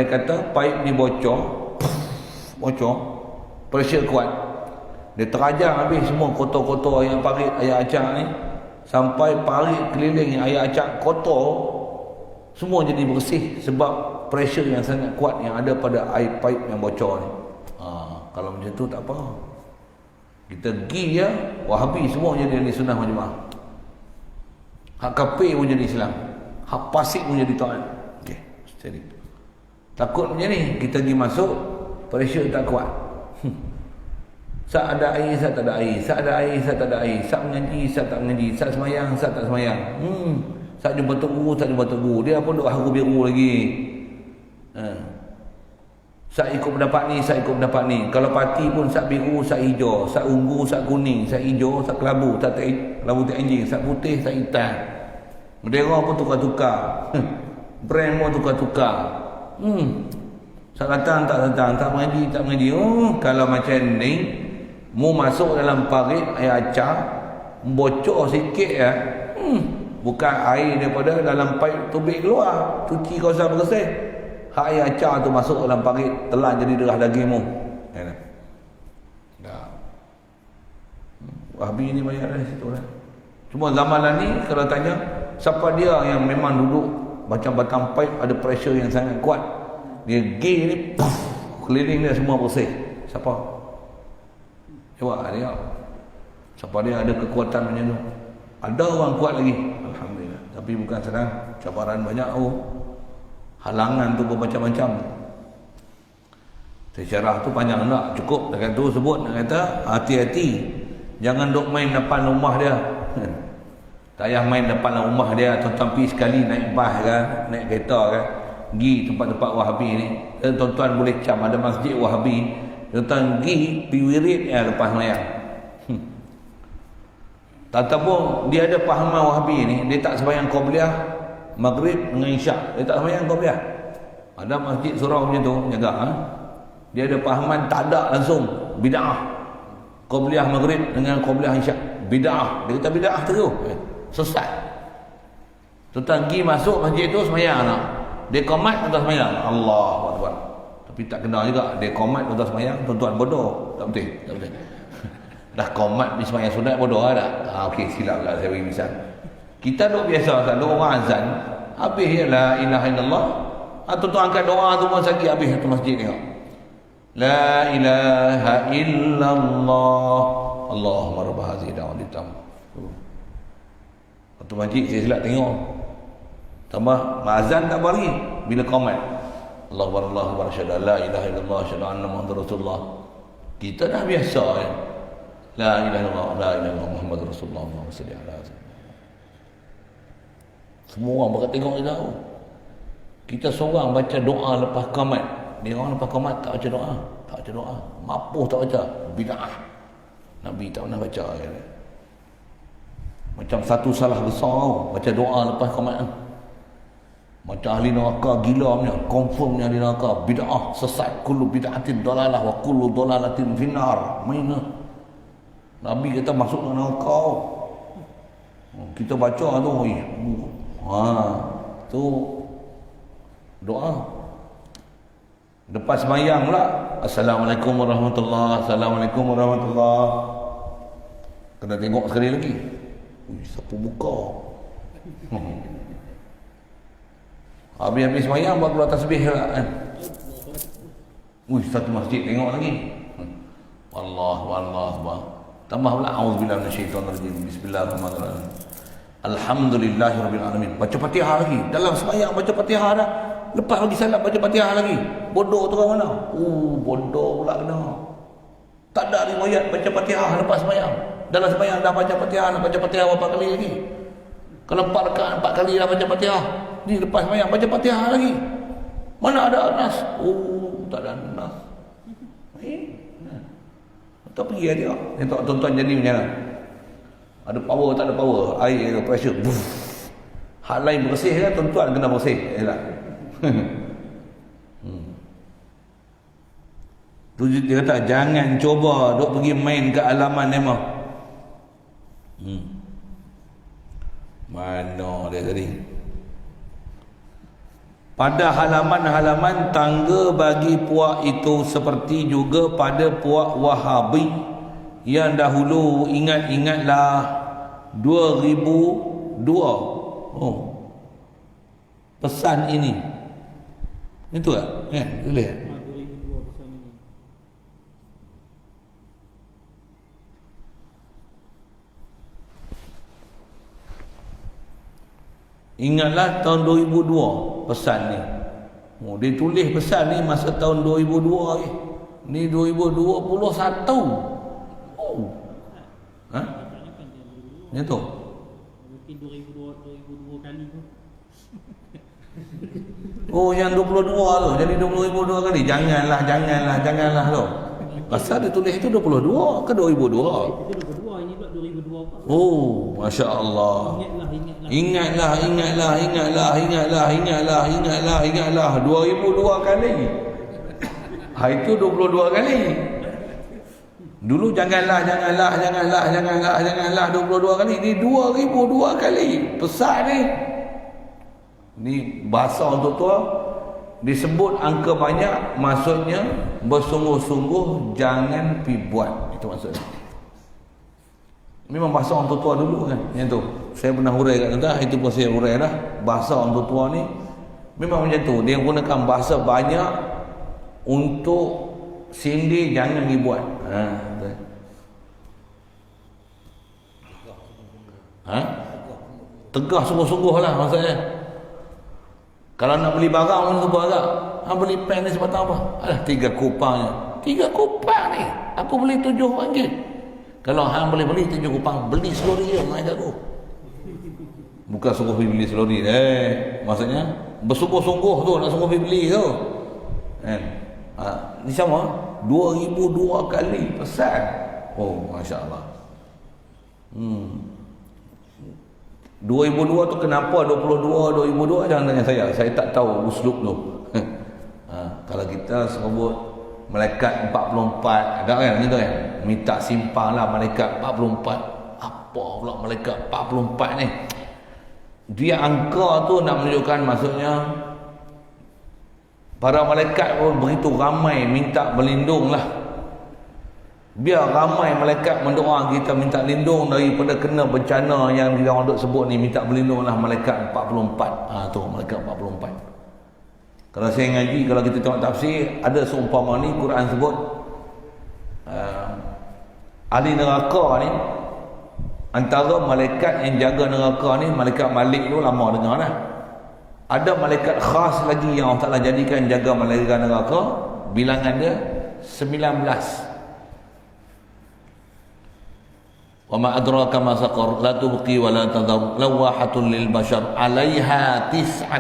kata pipe ni bocor, pressure kuat, dia terajang habis semua kotor-kotor yang parit air acak ni, sampai parit keliling yang air acak kotor, semua jadi bersih sebab pressure yang sangat kuat yang ada pada air pipe yang bocor ni. Kalau macam tu tak apa. Kita pergi je, Wahabi semua jadi ahli sunnah wal jemaah. Hak kafir pun jadi Islam. Hak fasik pun jadi taat. Okey, jadi. Takut macam ni, kita pergi masuk, pressure tak kuat. Sat ada air, sat tak ada air. Sat ada air, sat tak ada air. Sat mengaji, sat tak mengaji. Sat semayang, sat tak semayang. Sat jumpa tok guru, sat jumpa tok guru. Dia pun duk haru biru lagi. Sat ikut pendapat ni, sat ikut pendapat ni. Kalau parti pun sat biru, sat hijau. Sat ungu, sat kuning. Sat hijau, sat kelabu. Sat kelabu tak anjing. Sat putih, sat hitam. Bendera pun tukar-tukar. Brand pun tukar-tukar. Sat datang, tak datang. Tak mengaji, tak mengaji. Kalau macam ni, mu masuk dalam parit air acah, bocor sikit ya. Bukan air daripada dalam paip tubik keluar, cuci kawasan bersih. Air acah tu masuk dalam parit, telan jadi darah dagingmu. Dah. Wahabi ni banyak dari situ lah. Cuma zamanan ni kalau tanya, siapa dia yang memang duduk macam batang paip ada pressure yang sangat kuat, dia pergi ni, puff, keliling dia semua bersih. Siapa? Jawab dia. Siapa dia ada kekuatan macam tu? Ada orang kuat lagi, alhamdulillah. Tapi bukan senang, cabaran banyak. Halangan tu bermacam-macam. Sejarah tu panjang tak cukup. Dekat tu sebut, dia kata hati-hati, jangan duk main depan rumah dia. Tak payah main depan rumah dia. Tuan-tuan pergi sekali naik bas kan, naik kereta kan, pergi tempat-tempat Wahabi ni. Dan tuan-tuan boleh cam ada masjid Wahabi, tuan-tuan pergi wirid lepas semayang. Ataupun dia ada pahaman Wahabi ni, dia tak sembahyang qabliyah maghrib dengan isyak, dia tak sembahyang qabliyah. Ada masjid surau macam tu jaga. Dia ada pahaman tak ada langsung bid'ah qabliyah maghrib dengan qabliyah isyak, bid'ah. Dia kata bid'ah terus, sesat. Tuan-tuan pergi masuk masjid tu sembahyang nak, dia qomat tuan sembahyang, Allahu akbar. Tapi tak kena juga, dia qomat tuan sembahyang, tuan-tuan bodoh. Tak betul, tak betul. Dah qomat ni sembahyang sunat bodoh lah tak? Okey, silap lah saya bagi misal. Kita duk biasa tak, duk orang azan, habis ya la ilaha illallah. Tuan-tuan angkat doa tu pun lagi habis satu masjid ni. La ilaha illallah. Allahumma rabb hadhihi da'wati tammah. Satu masjid saya silap tengok. Tambah azan tak bagi bila qomat. Allahu akbar, Allahu akbar, syahadu la ilaha illallah, syahadu anna Muhammadar Rasulullah. Kita dah biasa ya. La ilaha illallah, la ilaha illallah, Muhammadur Rasulullah, Allahumma salli ala sayyidina. Semua orang bakal tengok dia tahu. Kita seorang baca doa lepas qamat. Dia orang lepas qamat tak baca doa, tak baca doa. Mapuh tak baca, bid'ah. Nabi tak pernah baca ya. Macam satu salah besar tau, baca doa lepas qamat. Macam ahli neraka gila punya, confirmnya ahli neraka, bid'ah, sesat, kullu bid'atin dalalah wa kullu dalalatin finnar. Main lah. Nabi kata masuk ke neraka. Kita baca tu, tu doa. Lepas sembahyang pula, Assalamualaikum warahmatullahi, Assalamualaikum warahmatullahi. Kena tengok sekali lagi. Siapa buka? Habis-habis sembahyang buat keluar tasbih lah kan. Satu masjid tengok lagi. Allah. Tambah pula auzubillahi minasyaitonirrajim. Bismillahirrahmanirrahim. Alhamdulillahirabbil alamin. Baca Fatihah lagi. Dalam sembahyang baca Fatihah dah. Lepas lagi salat baca Fatihah lagi. Bodoh tu orang mana? Bodoh pula kena. Tak ada riwayat baca Fatihah lepas sembahyang. Dalam sembahyang dah baca Fatihah, nak baca Fatihah berapa kali lagi? Kalau 4 rakaat 4 kali dah baca Fatihah. Ni lepas sembahyang baca Fatihah lagi. Mana ada nas? Tak ada nas. Tak pergi dia. Dia tak tuan-tuan jadi macam mana? Ada power tak ada power? Air ke pressure. Buff. Hal lain bersih kan, tuan-tuan kena bersih. Yalah. Tu dia kata jangan cuba duk pergi main ke halaman dia mah. Mana dia tadi? Pada halaman-halaman tangga bagi puak itu seperti juga pada puak Wahabi yang dahulu. Ingat-ingatlah 2002 pesan ini. Itu tak? Ya, boleh. Ingatlah tahun 2002 pesan ni. Oh, dia tulis pesan ni masa tahun 2002 ni 2021. Oh. Ha? Macam tu. Mungkin 2002 kali tu. Oh, yang 22 tu. Jadi 2022 kali. Janganlah tu. Pasal dia tulis itu 22 ke 2002? Itu 22, ini pula 2024. Oh, Masya Allah. Ingatlah. 2002 kali. Itu 22 kali. Dulu janganlah 22 kali. Ini 2002 kali. Besar ni. Ni bahasa untuk tua. Disebut angka banyak, maksudnya bersungguh-sungguh jangan pi buat. Itu maksudnya. Memang bahasa orang tua dulu kan. Yang tu. Saya pernah hurai kat tuan, itu pun saya hurai dah. Bahasa orang tua ni memang macam tu. Dia gunakan bahasa banyak untuk sindir jangan dibuat. Tegah sungguh-sungguh lah maksudnya. Kalau nak beli barang pun cuba agak. Beli pen ni sebatang apa? Alah 3 kupangnya. 3 kupang ni. Aku beli RM7. Kalau hang boleh beli 7 kupang, beli selori je mai kat aku. Bukan sungguh beli selori. Maksudnya bersungguh-sungguh tu nak sungguh beli tu. Ni sama 2002 kali pesan. Oh, masya-Allah. 2002 tu kenapa 2002 jangan tanya saya tak tahu uslub tu. Kalau kita sebut malaikat 44 ada kan gitu kan, minta simpanglah malaikat 44. Apa pula malaikat 44 ni? Dia angka tu nak menunjukkan maksudnya para malaikat pun begitu ramai minta berlindung lah. Biar ramai malaikat mendoa kita minta lindung daripada kena bencana yang dia orang duk sebut ni, minta berlindunglah malaikat 44. Tu malaikat 44. Kalau saya ngaji, kalau kita tengok tafsir, ada seumpama ni Quran sebut ahli neraka ni, antara malaikat yang jaga neraka ni, malaikat Malik tu lama dengar dah. Ada malaikat khas lagi yang Allah Ta'ala jadikan jaga malaikat neraka, bilangan dia 19. Wa ma adraka ma saqar la tubqi wa la tadhar lawahatun lil bashar 'alaiha 19.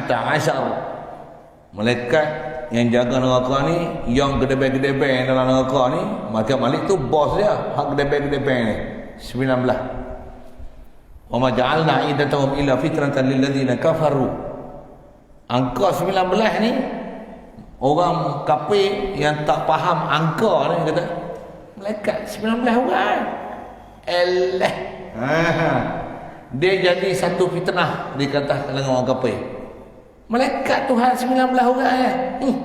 Malaikat yang jaga neraka ni, yang gedebeng-gedebeng dalam neraka ni, malaikat Malik tu bos dia, hak gedebeng-gedebeng ni 19. Wa ma ja'alna 'iddatahum illa fitratan lil ladzina kafaru. Angka 19 ni orang kafir yang tak faham angka ni kata malaikat 19 orang. Dia jadi satu fitnah dikatakan dengan orang kafir. Malaikat Tuhan 19 orang ya.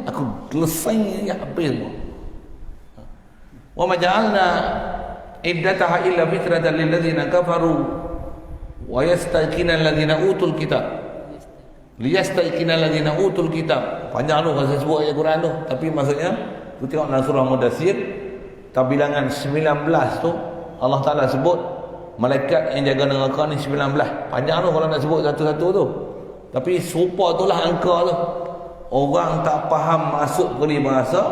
Aku selesai ya habis semua. Wa ma ja'alna iddataha illa fitratan lil ladzina kafaru wa yastaqina alladhina utul kitab. Liyastaqina alladhina utul kitab. Panjang tu kalau saya sebut ayat Quran tu, tapi maksudnya tu tengok dalam surah Mudaththir bilangan 19 tu Allah Ta'ala sebut malaikat yang jaga neraka ni 19. Panjang tu kalau nak sebut satu-satu tu. Tapi serupa itulah angka tu. Orang tak faham maksud peribahasa.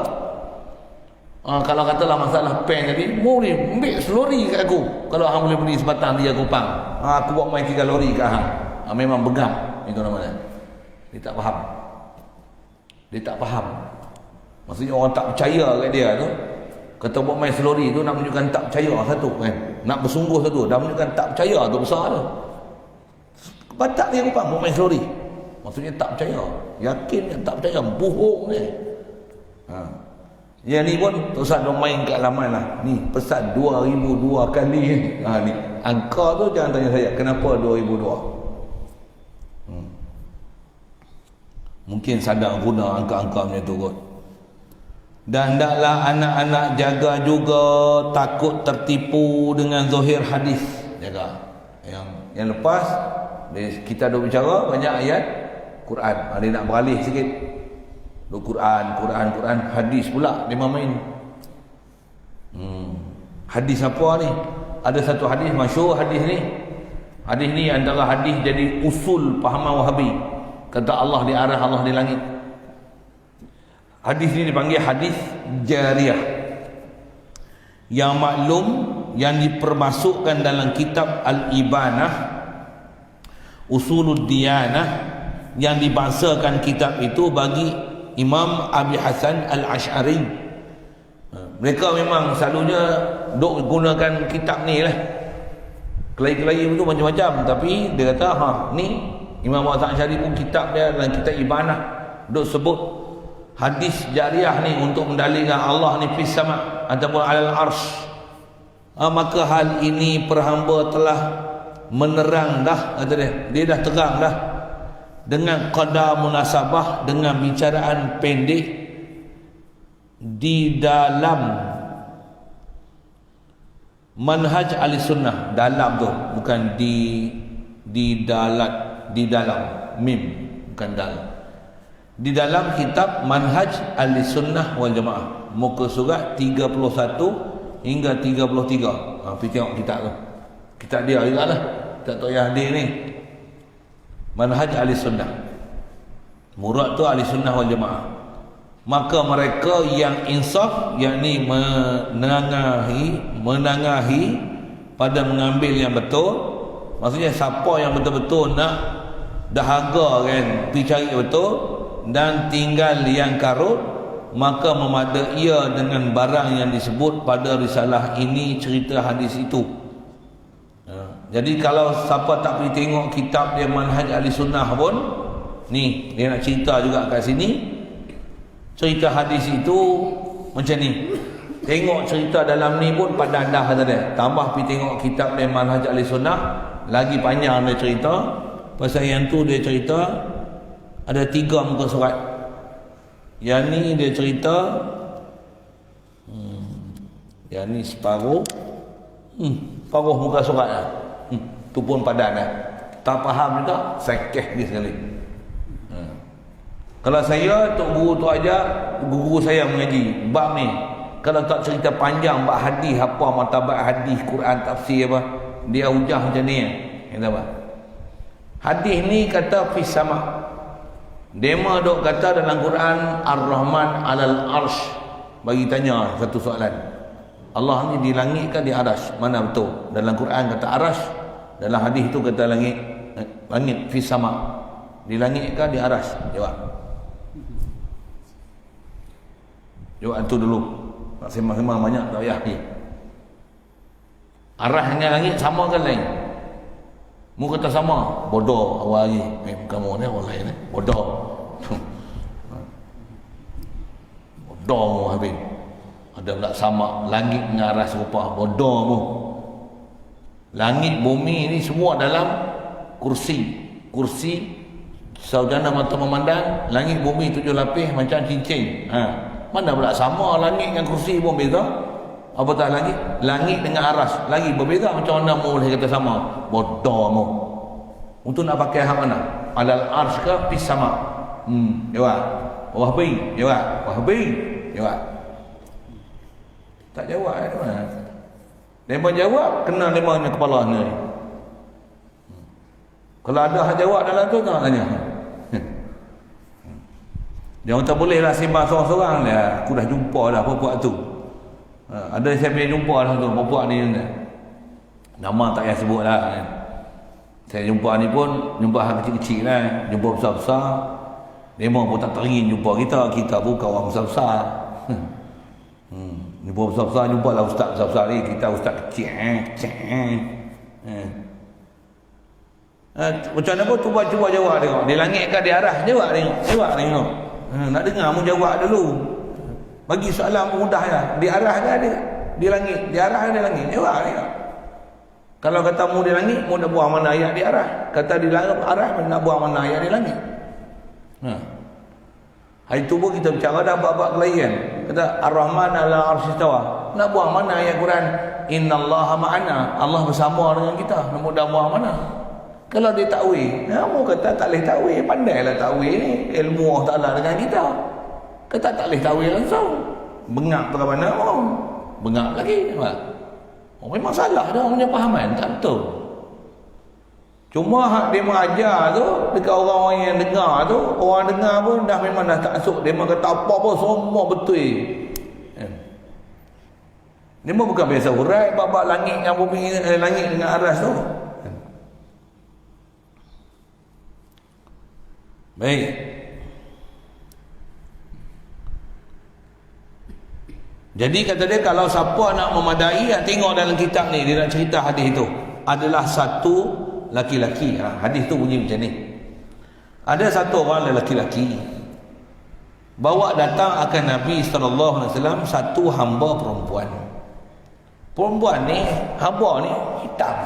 Kalau katalah masalah pen tadi, boleh ambil selori kat aku. Kalau hang boleh beli sebatang 3 kupang. Aku buat main 3 lori kat hang. Memang begam. Itu namanya. Dia tak faham. Maksudnya orang tak percaya kat dia tu. Kata buat main selori tu nak menunjukkan tak percaya satu kan. Nak bersungguh satu, dah menunjukkan tak percaya tu besar tu. Batak dia bukan buat main selori. Maksudnya tak percaya. Yakin yang tak percaya, bohong ni. Yang ni pun tak usah dong main kat laman lah. Ni pesan 2002 kali ni. Ni angka tu jangan tanya saya kenapa 2002. Mungkin sadar guna angka-angka macam tu kot. Dan hendaklah anak-anak jaga juga takut tertipu dengan zahir hadis. Jaga. Yang lepas kita dah bicara banyak ayat Quran. Dia nak beralih sikit. Quran, hadis pula dia main. Hadis apa ni? Ada satu hadis masyhur hadis ni. Hadis ni antara hadis jadi usul pahaman Wahabi. Kata Allah di arah, Allah di langit. Hadis ini dipanggil hadis jariyah. Yang maklum, yang dipermasukkan dalam kitab Al-Ibanah Usulud Diyanah, yang dibahasakan kitab itu bagi Imam Abi Hasan Al-Ash'ari. Mereka memang selalunya duk gunakan kitab ni lah. Kelai-kelai itu macam-macam, tapi dia kata ni Imam Abi Hasan Al-Ash'ari pun kitab dia dalam kitab Ibanah duk sebut hadis jariyah ni untuk mendalilkan Allah ni fis sama ataupun alal arsh. Maka hal ini perhamba telah menerang dah, kata dia dah terang dah dengan qadar munasabah, dengan bicaraan pendek di dalam manhaj ahli sunnah. Dalam tu bukan di dalam mim, bukan dalam, di dalam kitab manhaj ahli sunnah wal jamaah, muka surat 31 hingga 33. Pergi tengok kitab tu, kitab dia juga lah, tak tahu yang hadir ni. Manhaj ahli sunnah, murad tu ahli sunnah wal jamaah. Maka mereka yang insaf, yakni menengahi pada mengambil yang betul. Maksudnya siapa yang betul-betul nak dahaga kan, pergi cari betul dan tinggal yang karut, maka memadai ia dengan barang yang disebut pada risalah ini, cerita hadis itu. Jadi kalau siapa tak pergi tengok kitab dia manhaj ahli sunnah pun, ni dia nak cerita juga kat sini, cerita hadis itu macam ni. Tengok cerita dalam ni pun padan dah, kata dia. Tambah pergi tengok kitab dia manhaj ahli sunnah, lagi panjang dia cerita. Pasal yang tu dia cerita ada 3 muka surat. Yang ni dia cerita yang ni separuh separuh muka surat lah. Tu pun padan lah. Tak faham juga, sekeh dia sekali. Kalau saya, tok guru tu aja, guru saya mengaji bab ni, kalau tak cerita panjang bab hadis apa, martabat hadis, Quran, tafsir apa, dia hujah macam ni. Kata apa? Hadis ni kata fis sama. Dema dok kata dalam Quran Ar-Rahman alal arsh. Bagi tanya satu soalan, Allah ni di langit kan di arasy? Mana betul? Dalam Quran kata arasy, dalam hadis tu kata langit. Langit fis sama. Di langit kan di arasy? Jawab. Jawab tu dulu. Nak sembang-sembang banyak tak payah ni. Arah dengan langit sama kan lain? Mu kata sama, bodoh awal lagi. Kamu ni orang lain ni, bodoh. Bodoh mu habis. Ada pula sama, langit dengan arah serupa, bodoh mu. Langit bumi ni semua dalam kursi. Kursi saudara mata memandang, langit bumi 7 lapis macam cincin. Mana pula sama, langit dengan kursi pun beza. Apatah lagi, langit dengan aras lagi berbeza. Macam mana mu boleh kata sama? Bodoh mu. Untuk nak pakai hak mana? Alal arsh ke fis sama? Jawab. Wahbi. Jawab. Wahbi. Jawab. Tak jawab tu mana? Dia jawab kena lima dengan kepala ni. Kalau ada hak jawab dalam tu tak tanya. Jangan tak boleh lah sembang seorang-seorang dia. Aku dah jumpa dah puak tu. Ada saya boleh jumpa lah tu puak ni. Nama tak payah sebut lah. Saya jumpa ni pun jumpa hal kecil-kecil lah. Jumpa besar-besar. Memang pun tak teringin jumpa kita. Kita pun kawan besar-besar. Jumpa besar-besar, jumpa lah ustaz besar-besar ni. Kita ustaz kecil. Macam mana pun cuba jawab tengok. Di langit ke di arah? Jawab tengok. Jawab tengok. Nak dengar mu jawab dulu. Bagi soalan mudah ya. Di arah ke ada? Di langit. Di arah ada langit. Jawab tengok. Kalau kata mu di langit, mu nak buang mana ayat di arah? Kata di arah, nak buang mana ayat di langit? Hari tu pun kita bicara dah bab-bab kelahiran. Kata Ar-Rahman ala arsy istawa. Nak buang mana ayat Quran? Innallaha ma'ana. Allah bersama dengan kita. Nak dah buang mana? Kalau dia takwil, kamu kata tak boleh takwil, pandailah takwil ni, ilmu Allah Ta'ala dengan kita. Kata tak boleh takwil langsung. Bengak ke mana pun. Bengak lagi. Memang salah dah punya pahaman, tak betul. Cuma hak dia mengajar tu dekat orang-orang yang dengar tu, orang dengar pun dah memang dah tak asuk. Dia memang kata apa-apa semua betul. Dia memang bukan biasa urai bab langit dengan bumi, langit dengan aras tu. Baik. Jadi kata dia, kalau siapa nak memadai, tengok dalam kitab ni, dia nak cerita hadis tu. Adalah satu laki-laki. Hadis tu bunyi macam ni. Ada satu orang lelaki-laki bawa datang akan Nabi SAW satu hamba perempuan. Perempuan ni, hamba ni hitam,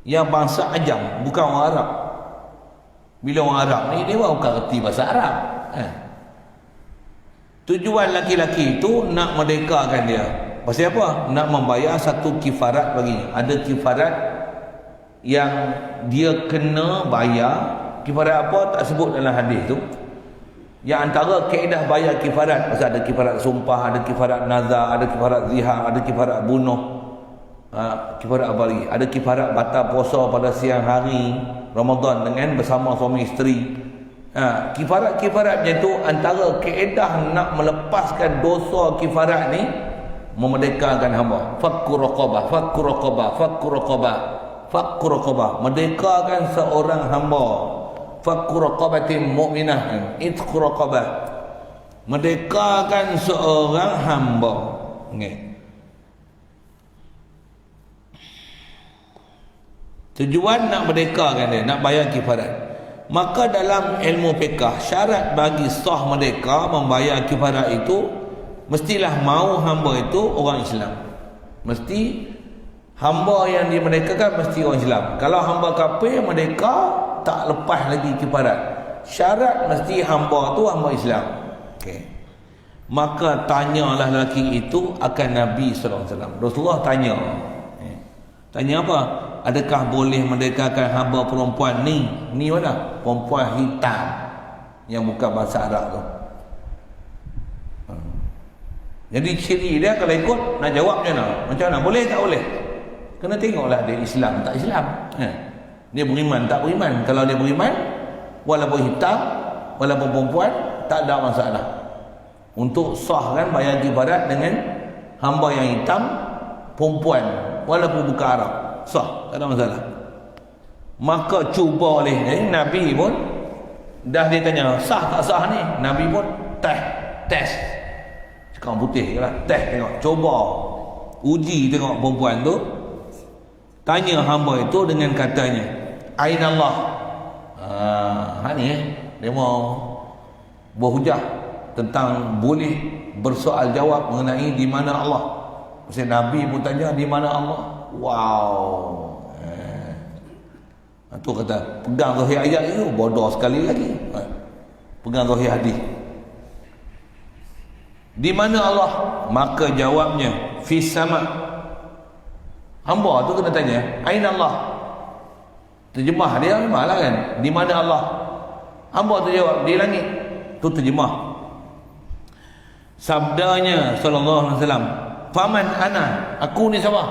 yang bangsa Ajam, bukan orang Arab. Bila orang Arab ni, dia bukan kerti bahasa Arab. Tujuan laki-laki itu nak merdekakan dia. Pasal apa? Nak membayar satu kifarat baginya. Ada kifarat yang dia kena bayar. Kifarat apa? Tak sebut dalam hadis tu. Yang antara kaedah bayar kifarat, pasal ada kifarat sumpah, ada kifarat nazar, ada kifarat zihar, ada kifarat bunuh, kifarat apa lagi? Ada kifarat batal puasa pada siang hari Ramadan dengan bersama suami isteri. Kifarat-kifarat macam tu, antara kaedah nak melepaskan dosa kifarat ni, memerdekakan hamba. Fakku raqabah, fakku raqabah, fakku raqabah, fakku raqabah, merdekakan seorang hamba. Fakku raqabatin mu'minah, itqu raqabah, merdekakan seorang hamba. Okay. Tujuan nak merdekakan dia, nak bayar kifarat. Maka dalam ilmu fiqh, syarat bagi sah merdeka membayar kifarat itu, mestilah mahu hamba itu orang Islam. Mesti hamba yang dimerdekakan mesti orang Islam. Kalau hamba kafir merdeka, tak lepas lagi kifarat. Syarat mesti hamba tu hamba Islam. Okay. Maka tanyalah lelaki itu akan Nabi SAW. Rasulullah tanya. Tanya apa? Adakah boleh merdekakan hamba perempuan ni? Ni mana? Perempuan hitam yang bukan bahasa Arab tu. Jadi ciri dia kalau ikut nak jawab macam mana? Boleh tak boleh? Kena tengoklah dia Islam tak Islam. Dia beriman tak beriman. Kalau dia beriman, walaupun hitam, walaupun perempuan, tak ada masalah. Untuk sahkan bayar kifarat dengan hamba yang hitam, perempuan, walaupun bukan Arab, sah, tak ada masalah. Maka cuba oleh Nabi pun dah dia tanya sah tak sah ni, Nabi pun test cakap putih lah, test tengok, cuba uji tengok perempuan tu. Tanya hamba itu dengan katanya, Aina Allah. Ni dia mau berhujah tentang boleh bersoal jawab mengenai di mana Allah. Pasal Nabi pun tanya di mana Allah. Wow. Tu kata pegang zahir ayat itu bodoh sekali lagi. Pegang zahir hadis. Di mana Allah? Maka jawabnya fis sama. Hamba tu kena tanya, Aina Allah? Terjemah dia memanglah kan, di mana Allah? Hamba tu jawab, di langit. Tu terjemah. Sabdanya sallallahu alaihi wasallam, faman ana? Aku ni siapa?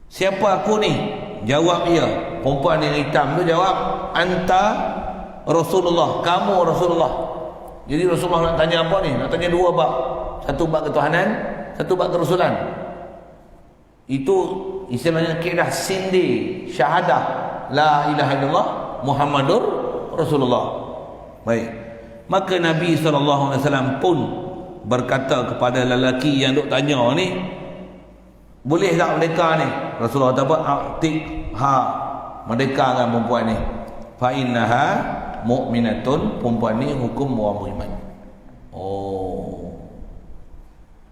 Siapa aku ni? Jawab ia. Perempuan yang hitam tu jawab, anta Rasulullah. Kamu Rasulullah. Jadi Rasulullah nak tanya apa ni? Nak tanya dua bab. Satu bab ketuhanan, satu bab kerasulan. Itu istilahnya kira sindi syahadah la ilaha illallah Muhammadur Rasulullah. Baik. Maka Nabi SAW pun berkata kepada lelaki yang duk tanya ni, boleh tak merdeka ni? Rasulullah kata apa? Atiqha, merdekakan perempuan ni. Fa innaha mu'minatun, perempuan ni hukum orang beriman. Oh,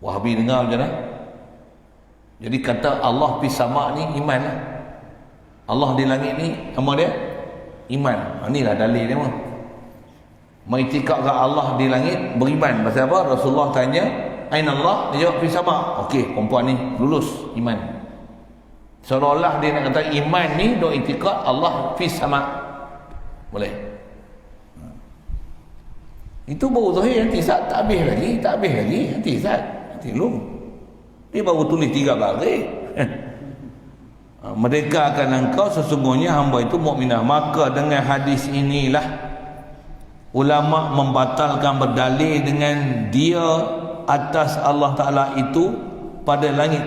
Wahabi dengar macam mana? Jadi kata Allah pi sama ni iman lah. Allah di langit ni nama dia iman. Inilah dalil dia mah. Mengiktikadkan Allah di langit beriman. Pasal apa? Rasulullah tanya, Aina Allah? Dia jawab pi sama. Okey, perempuan ni lulus iman. Seolah-olah dia nak kata iman ni dok iktikad Allah fi sama. Boleh. Itu baru zahir, nanti Ustaz tak habis lagi, nanti Ustaz. Nanti lu. Dia baru tulis 3 baris. merdekakan engkau, sesungguhnya hamba itu mukminah. Maka dengan hadis inilah ulama membatalkan berdalil dengan dia atas Allah Ta'ala itu pada langit,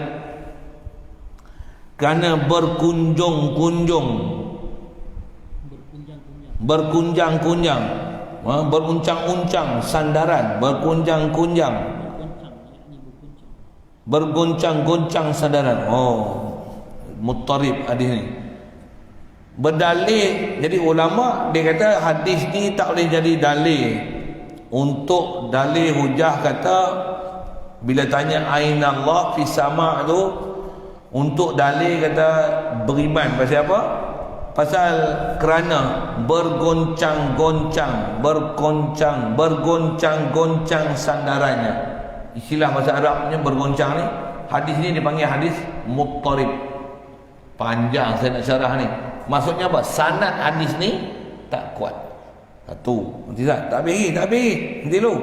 kerana berkunjung-kunjung, berkunjang-kunjang, beruncang-uncang sandaran, bergoncang-goncang sandaran. Muttarib hadis ni berdalil. Jadi ulama dia kata hadis ni tak boleh jadi dalil untuk dalil hujah. Kata bila tanya aina Allah fi sama' tu, untuk dalil kata beriman pasal apa? Pasal kerana bergoncang-goncang, bergoncang-goncang sandarannya. Istilah bahasa Arabnya bergoncang ni, hadis ni dipanggil hadis muttarib. Panjang saya nak syarah ni. Maksudnya apa? Sanad hadis ni tak kuat. Satu. Nanti tak habis. Nanti dulu.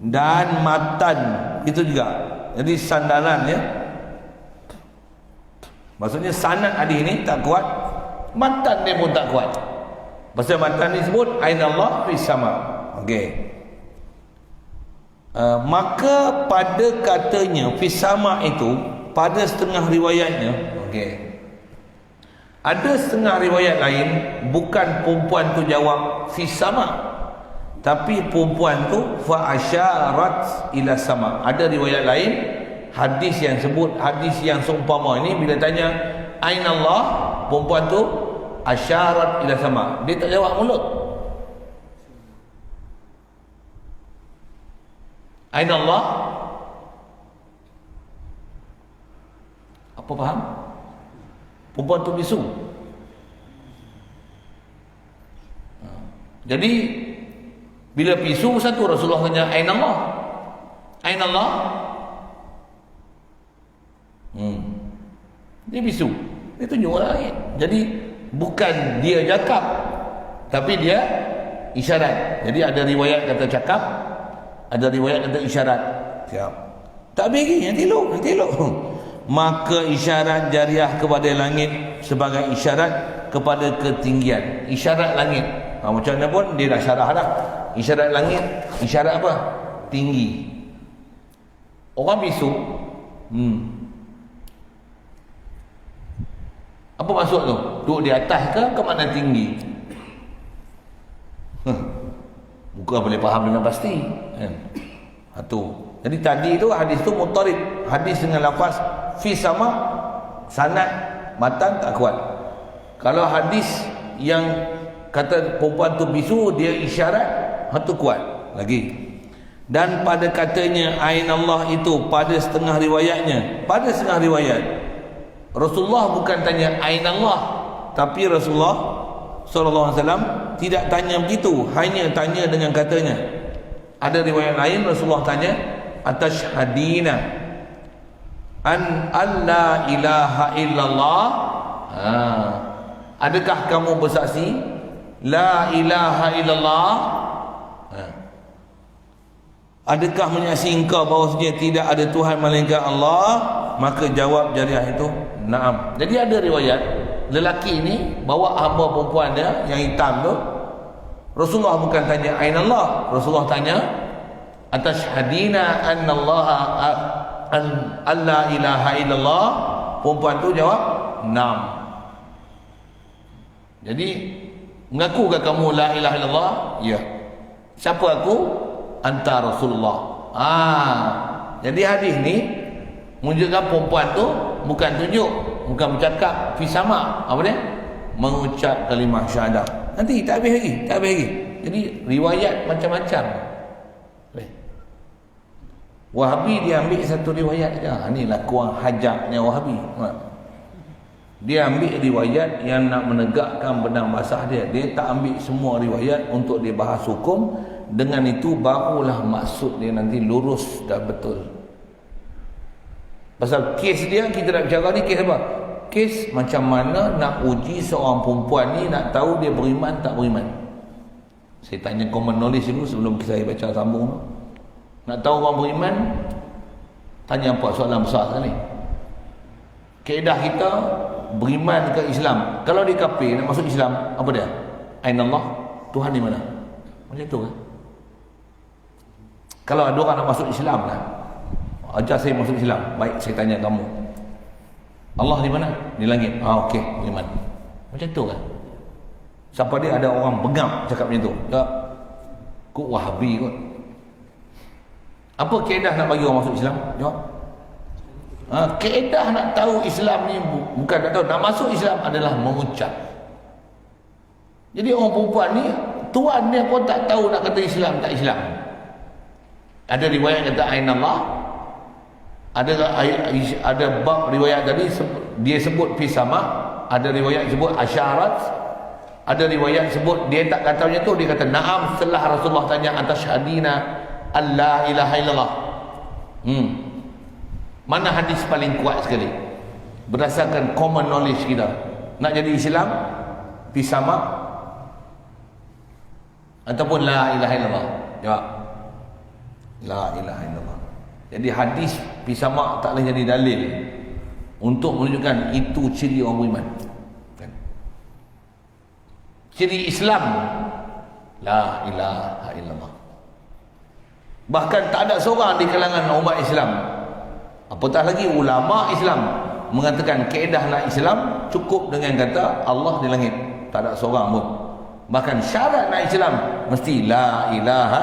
Dan matan itu juga. Jadi sandaran ya. Maksudnya sanad hadis ni tak kuat, matan dia pun tak kuat. Pasal matan ni sebut aina Allah fi sama. Okey. Maka pada katanya fi sama itu, pada setengah riwayatnya, okey, ada setengah riwayat lain bukan perempuan tu jawab fi sama, tapi perempuan tu fa asyarat ila sama. Ada riwayat lain hadis yang sebut, hadis yang seumpama ini, bila tanya aina Allah, perempuan tu asyarat ila sama, dia tak jawab mulut. Aina Allah, apa faham? Perempuan tu bisu. Jadi bila bisu, satu Rasulullah tanya aina Allah, aina Allah. Dia bisu, dia tunjuk langit. Jadi bukan dia cakap, tapi dia isyarat. Jadi ada riwayat kata cakap, ada riwayat kata isyarat. Siap. Tak bagi, nanti elok. Maka isyarat jariah kepada langit sebagai isyarat kepada ketinggian. Isyarat langit. Macam mana pun dia dah syarah dah. Isyarat langit, isyarat apa? Tinggi. Orang bisu. Apa maksud tu? Duduk di atas ke mana tinggi? Bukan boleh faham dengan pasti. Satu. Jadi tadi tu hadis tu muttarib. Hadis dengan lafaz fi sama, sanad matan tak kuat. Kalau hadis yang kata perempuan tu bisu, dia isyarat, itu kuat lagi. Dan pada katanya ain Allah itu pada setengah riwayatnya, pada setengah riwayat Rasulullah bukan tanya ain Allah, tapi Rasulullah SAW tidak tanya begitu, hanya tanya dengan katanya. Ada riwayat lain Rasulullah tanya atashhadina an alla ilaha illallah, adakah kamu bersaksi la ilaha illallah? Adakah menyaksikan engkau bahawasanya tidak ada Tuhan melainkan Allah? Maka jawab jariah itu na'am. Jadi ada riwayat lelaki ini bawa hamba perempuan dia yang hitam tu, Rasulullah bukan tanya aina Allah, Rasulullah tanya atashhadina anna Allah an alla ilaha illallah. Perempuan tu jawab na'am. Jadi mengakukah kamu la ilaha illallah? Ya. Siapa aku? Anta Rasulullah. Jadi hadis ni menunjukkan perempuan tu bukan tunjuk, bukan bercakap fi sama, apa dia? Mengucap kalimah syahadah. Nanti tak habis lagi. Jadi riwayat macam-macam. Wahabi dia ambil satu riwayat je. Inilah kurang hajaknya Wahabi. Dia ambil riwayat yang nak menegakkan benang basah dia. Dia tak ambil semua riwayat untuk dia bahas hukum. Dengan itu barulah maksud dia nanti lurus dan betul. Pasal kes dia, kita nak bicara ni kes apa? Kes macam mana nak uji seorang perempuan ni, nak tahu dia beriman tak beriman. Saya tanya common knowledge dulu sebelum saya baca sambung. Nak tahu orang beriman, tanya apa? Soalan besar sekali. Kaedah kita, beriman ke Islam, kalau dia kafir nak masuk Islam, apa dia? Ainallah, Tuhan di mana? Macam tu kan? Kalau ada orang nak masuk Islam lah, ajar saya masuk Islam, baik saya tanya kamu, Allah di mana? Di langit. Okey, beriman. Macam tu kan? Sampai dia ada orang bengap cakap macam tu. Tak, kok Wahabi kot. Apa kaedah nak bagi orang masuk Islam? Jawab. Kaedah nak tahu Islam ni bukan nak tahu, nak masuk Islam adalah mengucap. Jadi orang perempuan ni, tuan dia pun tak tahu nak kata Islam tak Islam. Ada riwayat kata Ainallah, ada bab riwayat tadi dia sebut fi sama, ada riwayat sebut asyarat, ada riwayat sebut dia tak kata macam tu, dia kata na'am setelah Rasulullah tanya atasyhadina alla ilaha illallah. Mana hadis paling kuat sekali berdasarkan common knowledge kita? Nak jadi Islam fi sama ataupun la ilaha illallah? Jawab. La ilaha illallah. Jadi hadis fi sama tak boleh jadi dalil untuk menunjukkan itu ciri orang beriman. Kan? Ciri Islam la ilaha illallah. Bahkan tak ada seorang di kalangan umat Islam, apatah lagi ulama Islam, mengatakan kaedah nak Islam cukup dengan kata Allah di langit. Tak ada seorang pun. Bahkan syarat nak Islam mesti la ilaha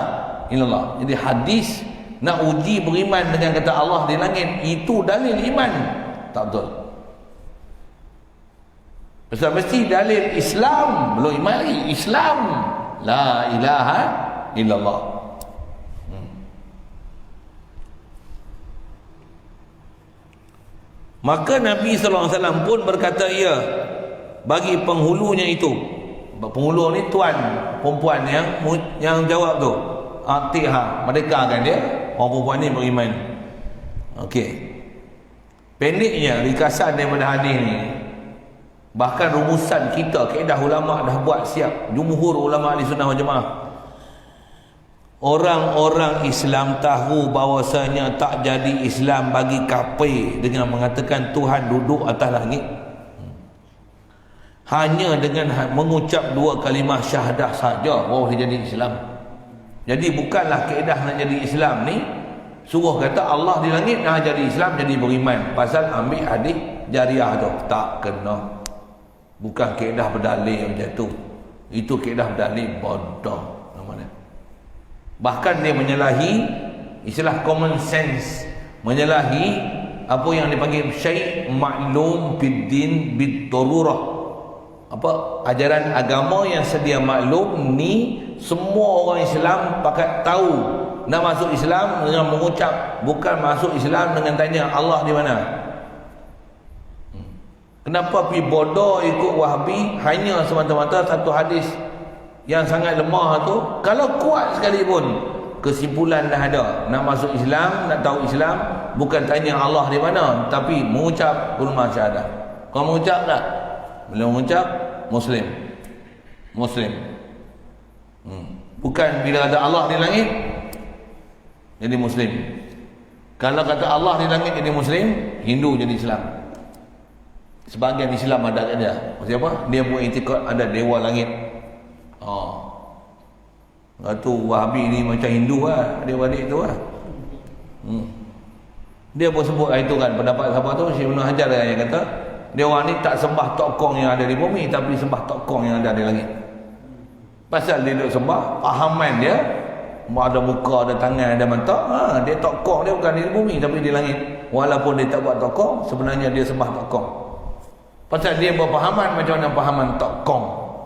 illallah. Jadi hadis nak uji beriman dengan kata Allah di langit, itu dalil iman. Tak betul. Pasal mesti dalil Islam, belum iman lagi. Islam la ilaha illallah. Maka Nabi SAW pun berkata ya bagi penghulunya itu. Penghulu ni tuan perempuan yang jawab tu, Atiha, merdekakan dia. Orang perempuan ni beriman. Okey. Pendeknya ringkasan daripada hadis ni, bahkan rumusan kita, kaedah ulama dah buat siap. Jumhur ulama ahli sunnah wal jamaah, orang-orang Islam tahu bahawasanya tak jadi Islam bagi kafir dengan mengatakan Tuhan duduk atas langit. Hanya dengan mengucap dua kalimah syahadah saja baru dia jadi Islam. Jadi bukanlah kaedah nak jadi Islam ni suruh kata Allah di langit, nak jadi Islam, jadi beriman pasal ambil hadis jariah tu. Tak kena. Bukan kaedah berdalil macam tu. Itu kaedah berdalil bodoh namanya. Bahkan dia menyalahi istilah common sense, menyalahi apa yang dipanggil syai' maklum biddin bid-darurah. Apa ajaran agama yang sedia maklum ni, semua orang Islam pakat tahu. Nak masuk Islam dengan mengucap, bukan masuk Islam dengan tanya Allah di mana. Kenapa pi bodoh ikut Wahabi hanya semata-mata satu hadis yang sangat lemah tu? Kalau kuat sekalipun, kesimpulan dah ada. Nak masuk Islam, nak tahu Islam, bukan tanya Allah di mana, tapi mengucap kalimah syahadah. Kau mengucap tak? Belum mengucap, Muslim. Bukan bila kata Allah di langit jadi Muslim. Kalau kata Allah di langit jadi Muslim, Hindu jadi Islam. Sebahagian Islam ada kat dia. Maksudnya apa? Dia buat i'tikad ada dewa langit. Tu Wahabi ni macam Hindu lah, adik-adik tu lah. Dia pun sebut itu kan, pendapat siapa tu, Syekh Ibn Hajar yang kata dia orang ni tak sembah tokong yang ada di bumi, tapi sembah tokong yang ada di langit. Pasal dia duduk sembah, pahaman dia ada muka, ada tangan, ada mata, dia tokong dia bukan di bumi tapi di langit. Walaupun dia tak buat tokong, sebenarnya dia sembah tokong. Pasal dia berpahaman macam mana pahaman tokong.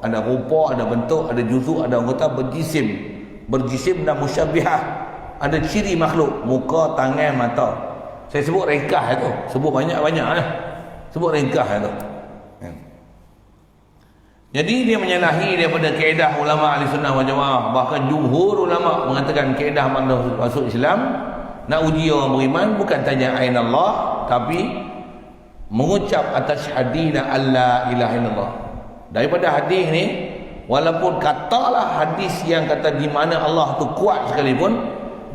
Ada rupa, ada bentuk, ada juzuk, ada anggota berjisim dan musyabihah. Ada ciri makhluk, muka, tangan, mata. Saya sebut ringkas itu, sebut banyak-banyak lah. Sebut ringkas itu. Jadi dia menyalahi daripada kaedah ulama ahli sunnah wal jamaah. Bahkan jumhur ulama mengatakan kaedah masuk Islam, nak uji orang beriman bukan tanya ainallah, tapi mengucap atasyhadina alla ilaha illallah. Daripada hadis ni, walaupun katalah hadis yang kata di mana Allah tu kuat sekalipun,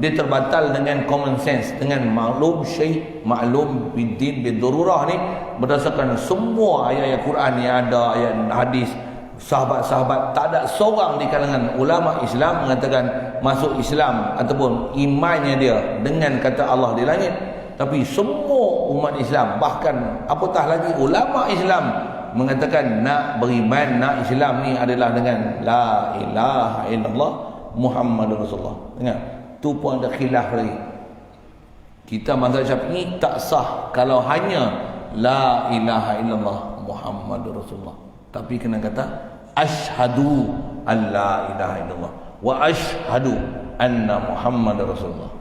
dia terbatal dengan common sense, dengan maklum syai', maklum bidin bidururah ni, berdasarkan semua ayat-ayat Quran yang ada, ayat hadis, sahabat-sahabat, tak ada seorang di kalangan ulama Islam mengatakan masuk Islam ataupun imannya dia dengan kata Allah di langit. Tapi semua umat Islam, bahkan apatah lagi ulama Islam, mengatakan nak beriman, nak Islam ni adalah dengan la ilaha illallah Muhammadur Rasulullah. Ingat, tu pun ada khilaf lagi. Kita mazhab Syafi'i tak sah kalau hanya la ilaha illallah Muhammadur Rasulullah, tapi kena kata asyhadu an la ilaha illallah wa asyhadu anna Muhammadur Rasulullah.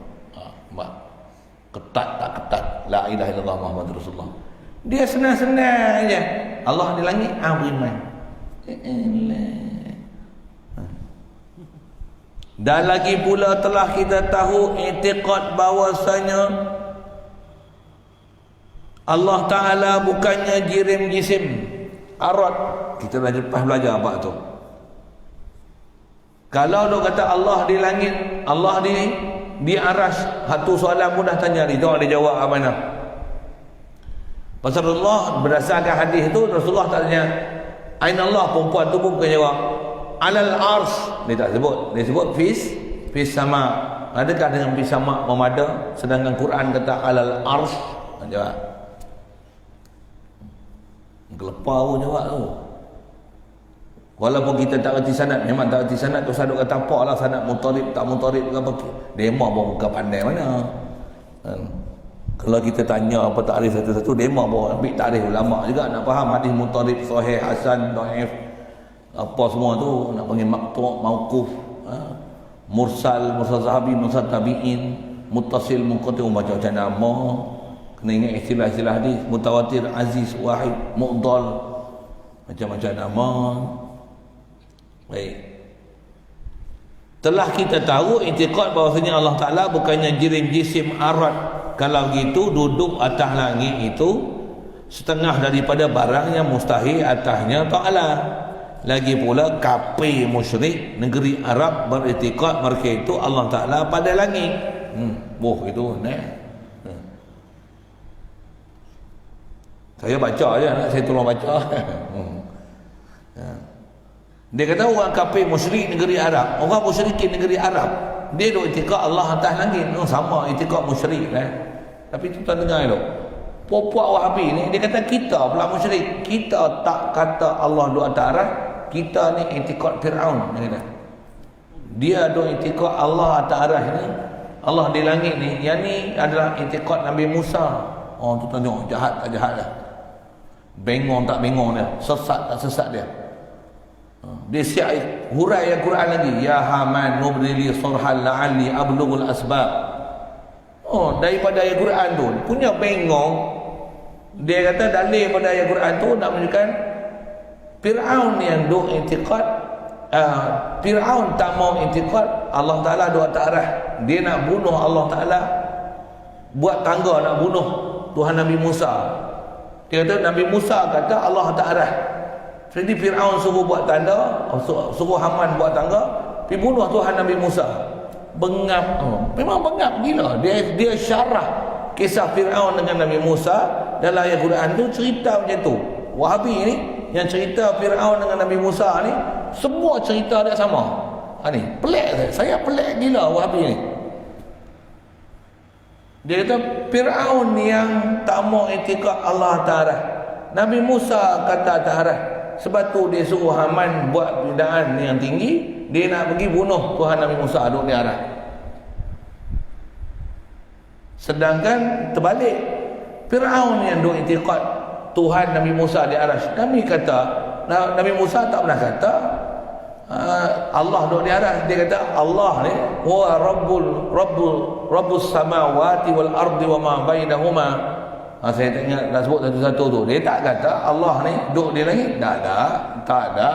Ketat tak ketat la ilaha illallah Muhammadur Rasulullah. Dia senang-senang je. Allah di langit, beriman. Dan lagi pula telah kita tahu i'tiqad bahawasanya Allah Ta'ala bukannya jirim jisim arad. Kita dah lepas belajar apa tu. Kalau dok kata Allah di langit, Allah di aras, satu soalan mudah tanya dia, tengok dia jawab apa mana. Pasal Rasulullah, berdasarkan hadis tu, Rasulullah tak tanya aina Allah, perempuan tu pun bukan jawab alal ars, dia tak sebut, dia sebut fis sama. Adakah dengan fis sama memada, sedangkan Quran kata alal ars? Jawab gelepar pun jawab tu. Walaupun kita tak reti sanad, memang tak reti sanad tu, saduk kata apa lah sanad mutarib tak mutarib ke apa, dema pun bukan pandai mana kan. Kalau kita tanya apa takrif satu-satu, dema pun ambil takrif ulama juga, nak faham hadis mutarib, sahih, hasan, dhaif, apa semua tu nak panggil maqtu', mauquf, mursal, mursal sahabi, mursal tabi'in, muttasil, munqati', macam-macam nama. Kena ingat istilah-istilah hadis, mutawatir, aziz, wahid, mu'dal, macam-macam nama. Baik. Telah kita tahu i'tiqad bahawasanya Allah Ta'ala bukannya jirim jisim arad. Kalau gitu duduk atas langit itu setengah daripada barang yang mustahil atasnya Ta'ala. Lagi pula kafir musyrik negeri Arab beriktikad mereka itu Allah Ta'ala pada langit. Itu saya baca je, saya tolong baca. Dia kata orang kafir musyrik negeri Arab, orang musyrikin negeri Arab, dia duk i'tikad Allah atas langit. Sama i'tikad musyrik Tapi tu tak dengar tu. Puak-puak Wahabi ni dia kata kita pula musyrik. Kita tak kata Allah duk atas arah, kita ni i'tikad Firaun, dia kata. Dia duk i'tikad Allah atas arah ni, Allah di langit ni. Yang ni adalah i'tikad Nabi Musa. Tu tengok jahat tak jahat dah. Bengong tak bengong dia, sesat tak sesat dia. Dia siap hurai Al-Quran lagi. Ya Haman nubrili surhal la'alli ablughul asbab. Daripada ayat Quran tu punya bengong. Dia kata dalil pada ayat Quran tu nak menunjukkan Firaun yang duk i'tikad, Firaun tak mau i'tikad Allah Ta'ala duk atas arah. Dia nak bunuh Allah Ta'ala, buat tangga nak bunuh Tuhan Nabi Musa. Dia kata Nabi Musa kata Allah atas arah. Jadi Firaun suruh buat tanda, suruh Haman buat tangga, pergi bunuh Tuhan Nabi Musa. Bengap, memang bengap gila. Dia syarah kisah Firaun dengan Nabi Musa dalam ayat Quran tu, cerita macam tu. Wahabi ni yang cerita Firaun dengan Nabi Musa ni, semua cerita dia sama. Ni pelik saya pelik gila Wahabi ni. Dia kata Firaun yang tak mau i'tikad Allah Ta'ala, Nabi Musa kata Ta'ala. Sebab tu dia suruh Haman buat bidaan yang tinggi, dia nak pergi bunuh Tuhan Nabi Musa duduk di arah. Sedangkan terbalik, Firaun yang duk i'tikad Tuhan Nabi Musa di arah. Nabi Musa tak pernah kata Allah duduk di arah. Dia kata Allah ni huwa rabbus samawati wal ardi wa ma bainahuma. Saya tak ingat nak sebut satu-satu tu. Dia tak kata Allah ni duduk di langit. Tak ada.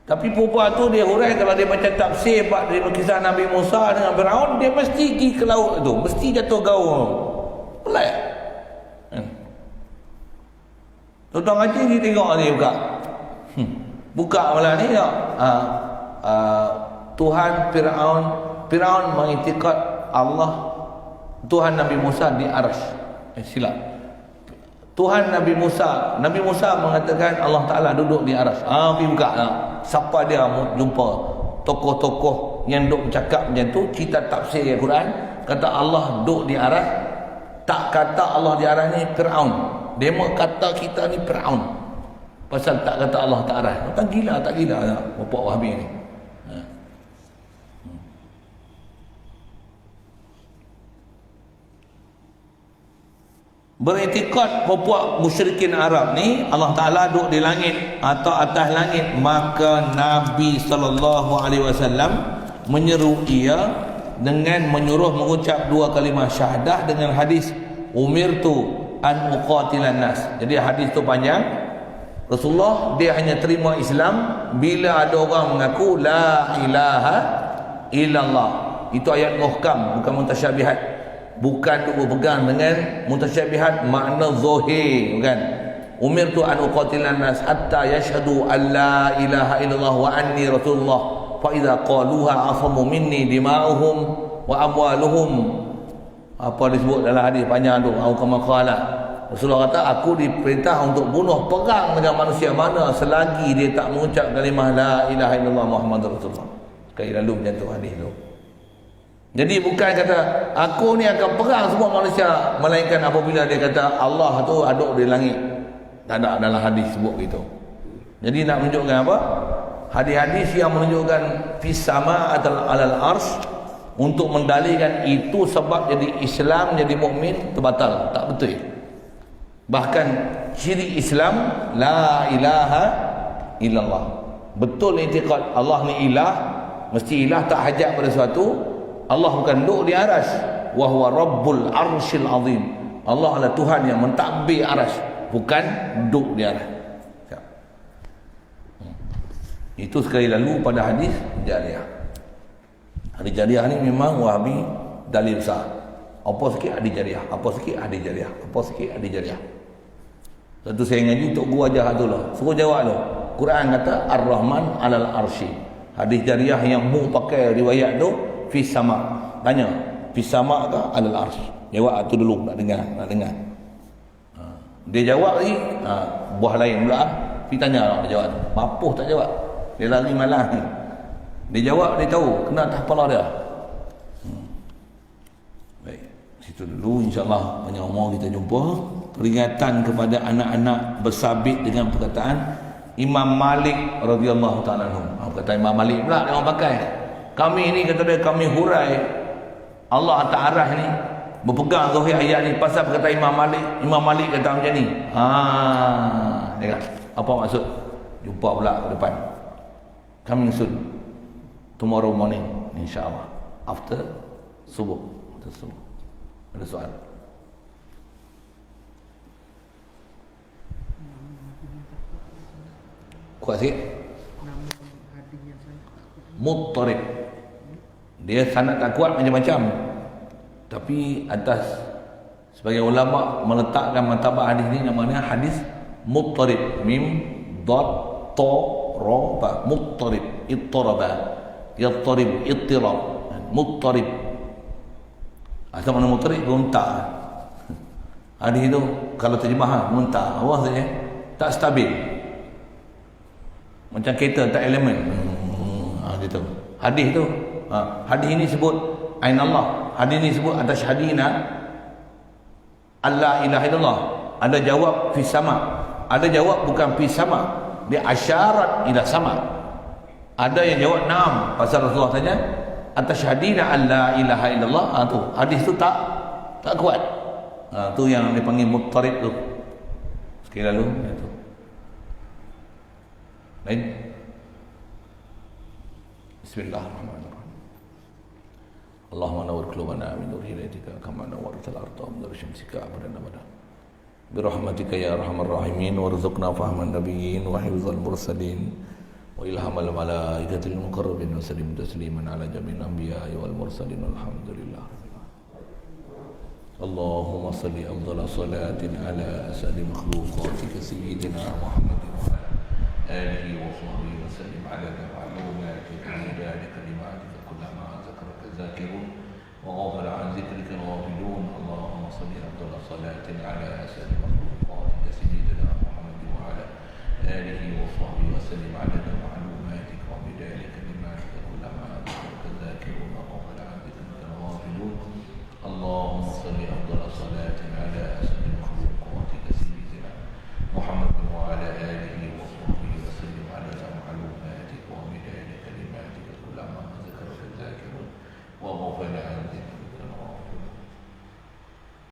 Tapi perempuan tu dia hurai, kalau dia baca tafsir dari kisah Nabi Musa dengan Firaun, dia mesti pergi ke laut tu, mesti jatuh gaul. Pelik. Tuan-tuan ngaji ni tengok ni buka. Buka malam ni tak. Tuhan Firaun mengiktikad Allah Tuhan Nabi Musa di Arasy. Silap. Tuhan Nabi Musa mengatakan Allah Ta'ala duduk di Arasy. Pergi buka lah. Siapa dia jumpa tokoh-tokoh yang duk bercakap macam tu, kita tafsir Al-Quran, kata Allah duduk di Arasy. Tak kata Allah di Arasy ni Firaun. Demo kata kita ni Firaun. Pasal tak kata Allah tak Arasy. Tak gila bapak Wahabi ni. Beriktikad puak musyrikin Arab ni Allah Ta'ala duduk di langit atau atas langit, maka Nabi SAW menyeru ia dengan menyuruh mengucap 2 kalimah syahadah dengan hadis umirtu an uqatilan nas. Jadi hadis tu panjang. Rasulullah dia hanya terima Islam bila ada orang mengaku la ilaha illallah. Itu ayat muhkam, bukan mutasyabihat. Bukan duk berpegang dengan mutasyabihat makna zahir, bukan. Umirtu an uqatilan nas hatta yashhadu an la ilaha illallah wa anni rasulullah fa idza qaluha asamu minni dima'uhum wa amwaluhum. Apa disebut dalam hadis panjang tu, au kama qala. Rasulullah kata aku diperintah untuk bunuh perang dengan manusia mana selagi dia tak mengucap kalimah la ilaha illallah Muhammadur Rasulullah. Sekali lalu macam tu hadis tu. Jadi bukan kata aku ni akan perang semua manusia, melainkan apabila dia kata Allah tu ada di langit. Tak ada dalam hadis sebut gitu. Jadi nak menunjukkan apa? Hadis-hadis yang menunjukkan fis sama atau alal ars untuk mendalilkan itu sebab jadi Islam, jadi mukmin terbatal, tak betul. Bahkan ciri Islam la ilaha illallah. Betul i'tiqad Allah ni ilah, mesti ilah, tak hajat pada sesuatu. Allah bukan duduk di Arasy, wa huwa rabbul arsyil azim. Allah adalah Tuhan yang mentadbir Arasy, bukan duduk di Arasy. Itu sekali lalu pada hadis Jariyah. Hadis Jariyah ni memang Wahabi dalil sah. Apa sikit hadis Jariyah, apa sikit hadis Jariyah, apa sikit hadis Jariyah. Satu saya ngaji untuk gua ajar tu lah. Suruh jawab tu. Quran kata Ar-Rahman alal arsy. Hadis Jariyah yang mu pakai riwayat tu fi sama. Tanya, fi sama ke alal arsy? Jawab tu dulu, nak dengar. Dia jawab lagi, buah lain pula. Fi tanya lah dia jawab tu. Mapuh tak jawab. Dia lari malah. Dia jawab, dia tahu kena atas kepala dia. Baik, situ dulu insya-Allah banyak umur kita jumpa. Peringatan kepada anak-anak bersabit dengan perkataan Imam Malik radhiyallahu taala anhu. Perkataan Imam Malik pula dia orang pakai. Kami ni kata dia, kami hurai Allah Ta'ala ni berpegang zahir ayat ni pasal kata Imam Malik. Imam Malik kata macam ni. Tengok apa maksud? Jumpa pula ke depan. Coming soon, tomorrow morning insya-Allah, after subuh. Ada soal? Kuat sikit. Muttarib. Dia sanad tak kuat macam-macam. Tapi atas sebagai ulama meletakkan martabat hadis ni namanya hadis muttarib. Mim dad ta ra ba. Muttarib, ittaraba, yattarib, ittirab. Muttarib. Asal mana muttarib? Gontak. Hadis itu kalau terjemah gontak. Awak saja tak stabil. Macam kereta tak elemen. Gitu. Hadis tu, hadis ini sebut ain Allah. Hadis ini sebut atas hadina Allah ilaha illallah. Ada jawab fi sama. Ada jawab bukan fi sama. Dia asyarat ila sama. Ada yang jawab na'am. Pasal Rasulullah tanya atas hadina Allah ilaha illallah. Tu hadis tu tak kuat. Tu yang dipanggil muttarib tu. Sekali lalu itu. Lain. Bismillahirrahmanirrahim. Allahumma nawwir qulubana min nur hidayatika kama nawwartal arda min nur syamsika abadan abada. Bi rahmatika ya arhamar rahimin warzuqna fahman nabiyyin wa hifdzal mursalin wa ilhamal malaikatil muqarrabin wa sallim tasliman ala jami'il anbiya'i wal mursalin walhamdulillah. Allahumma salli afdhala salatin ala asadi makhluqatika sayyidina Muhammadin wa alihi wa sahbihi wa sallim ala ma'lumatika ibadika lima الذاكرون وغفل عن ذكرك الغافلون. اللهم صل أفضل صلاة على أسد مخلوقاتك سيدنا محمد وعلى آله وصحبه وسلم عدد معلوماتك وبذلك لما كلما ذكرك الذاكرون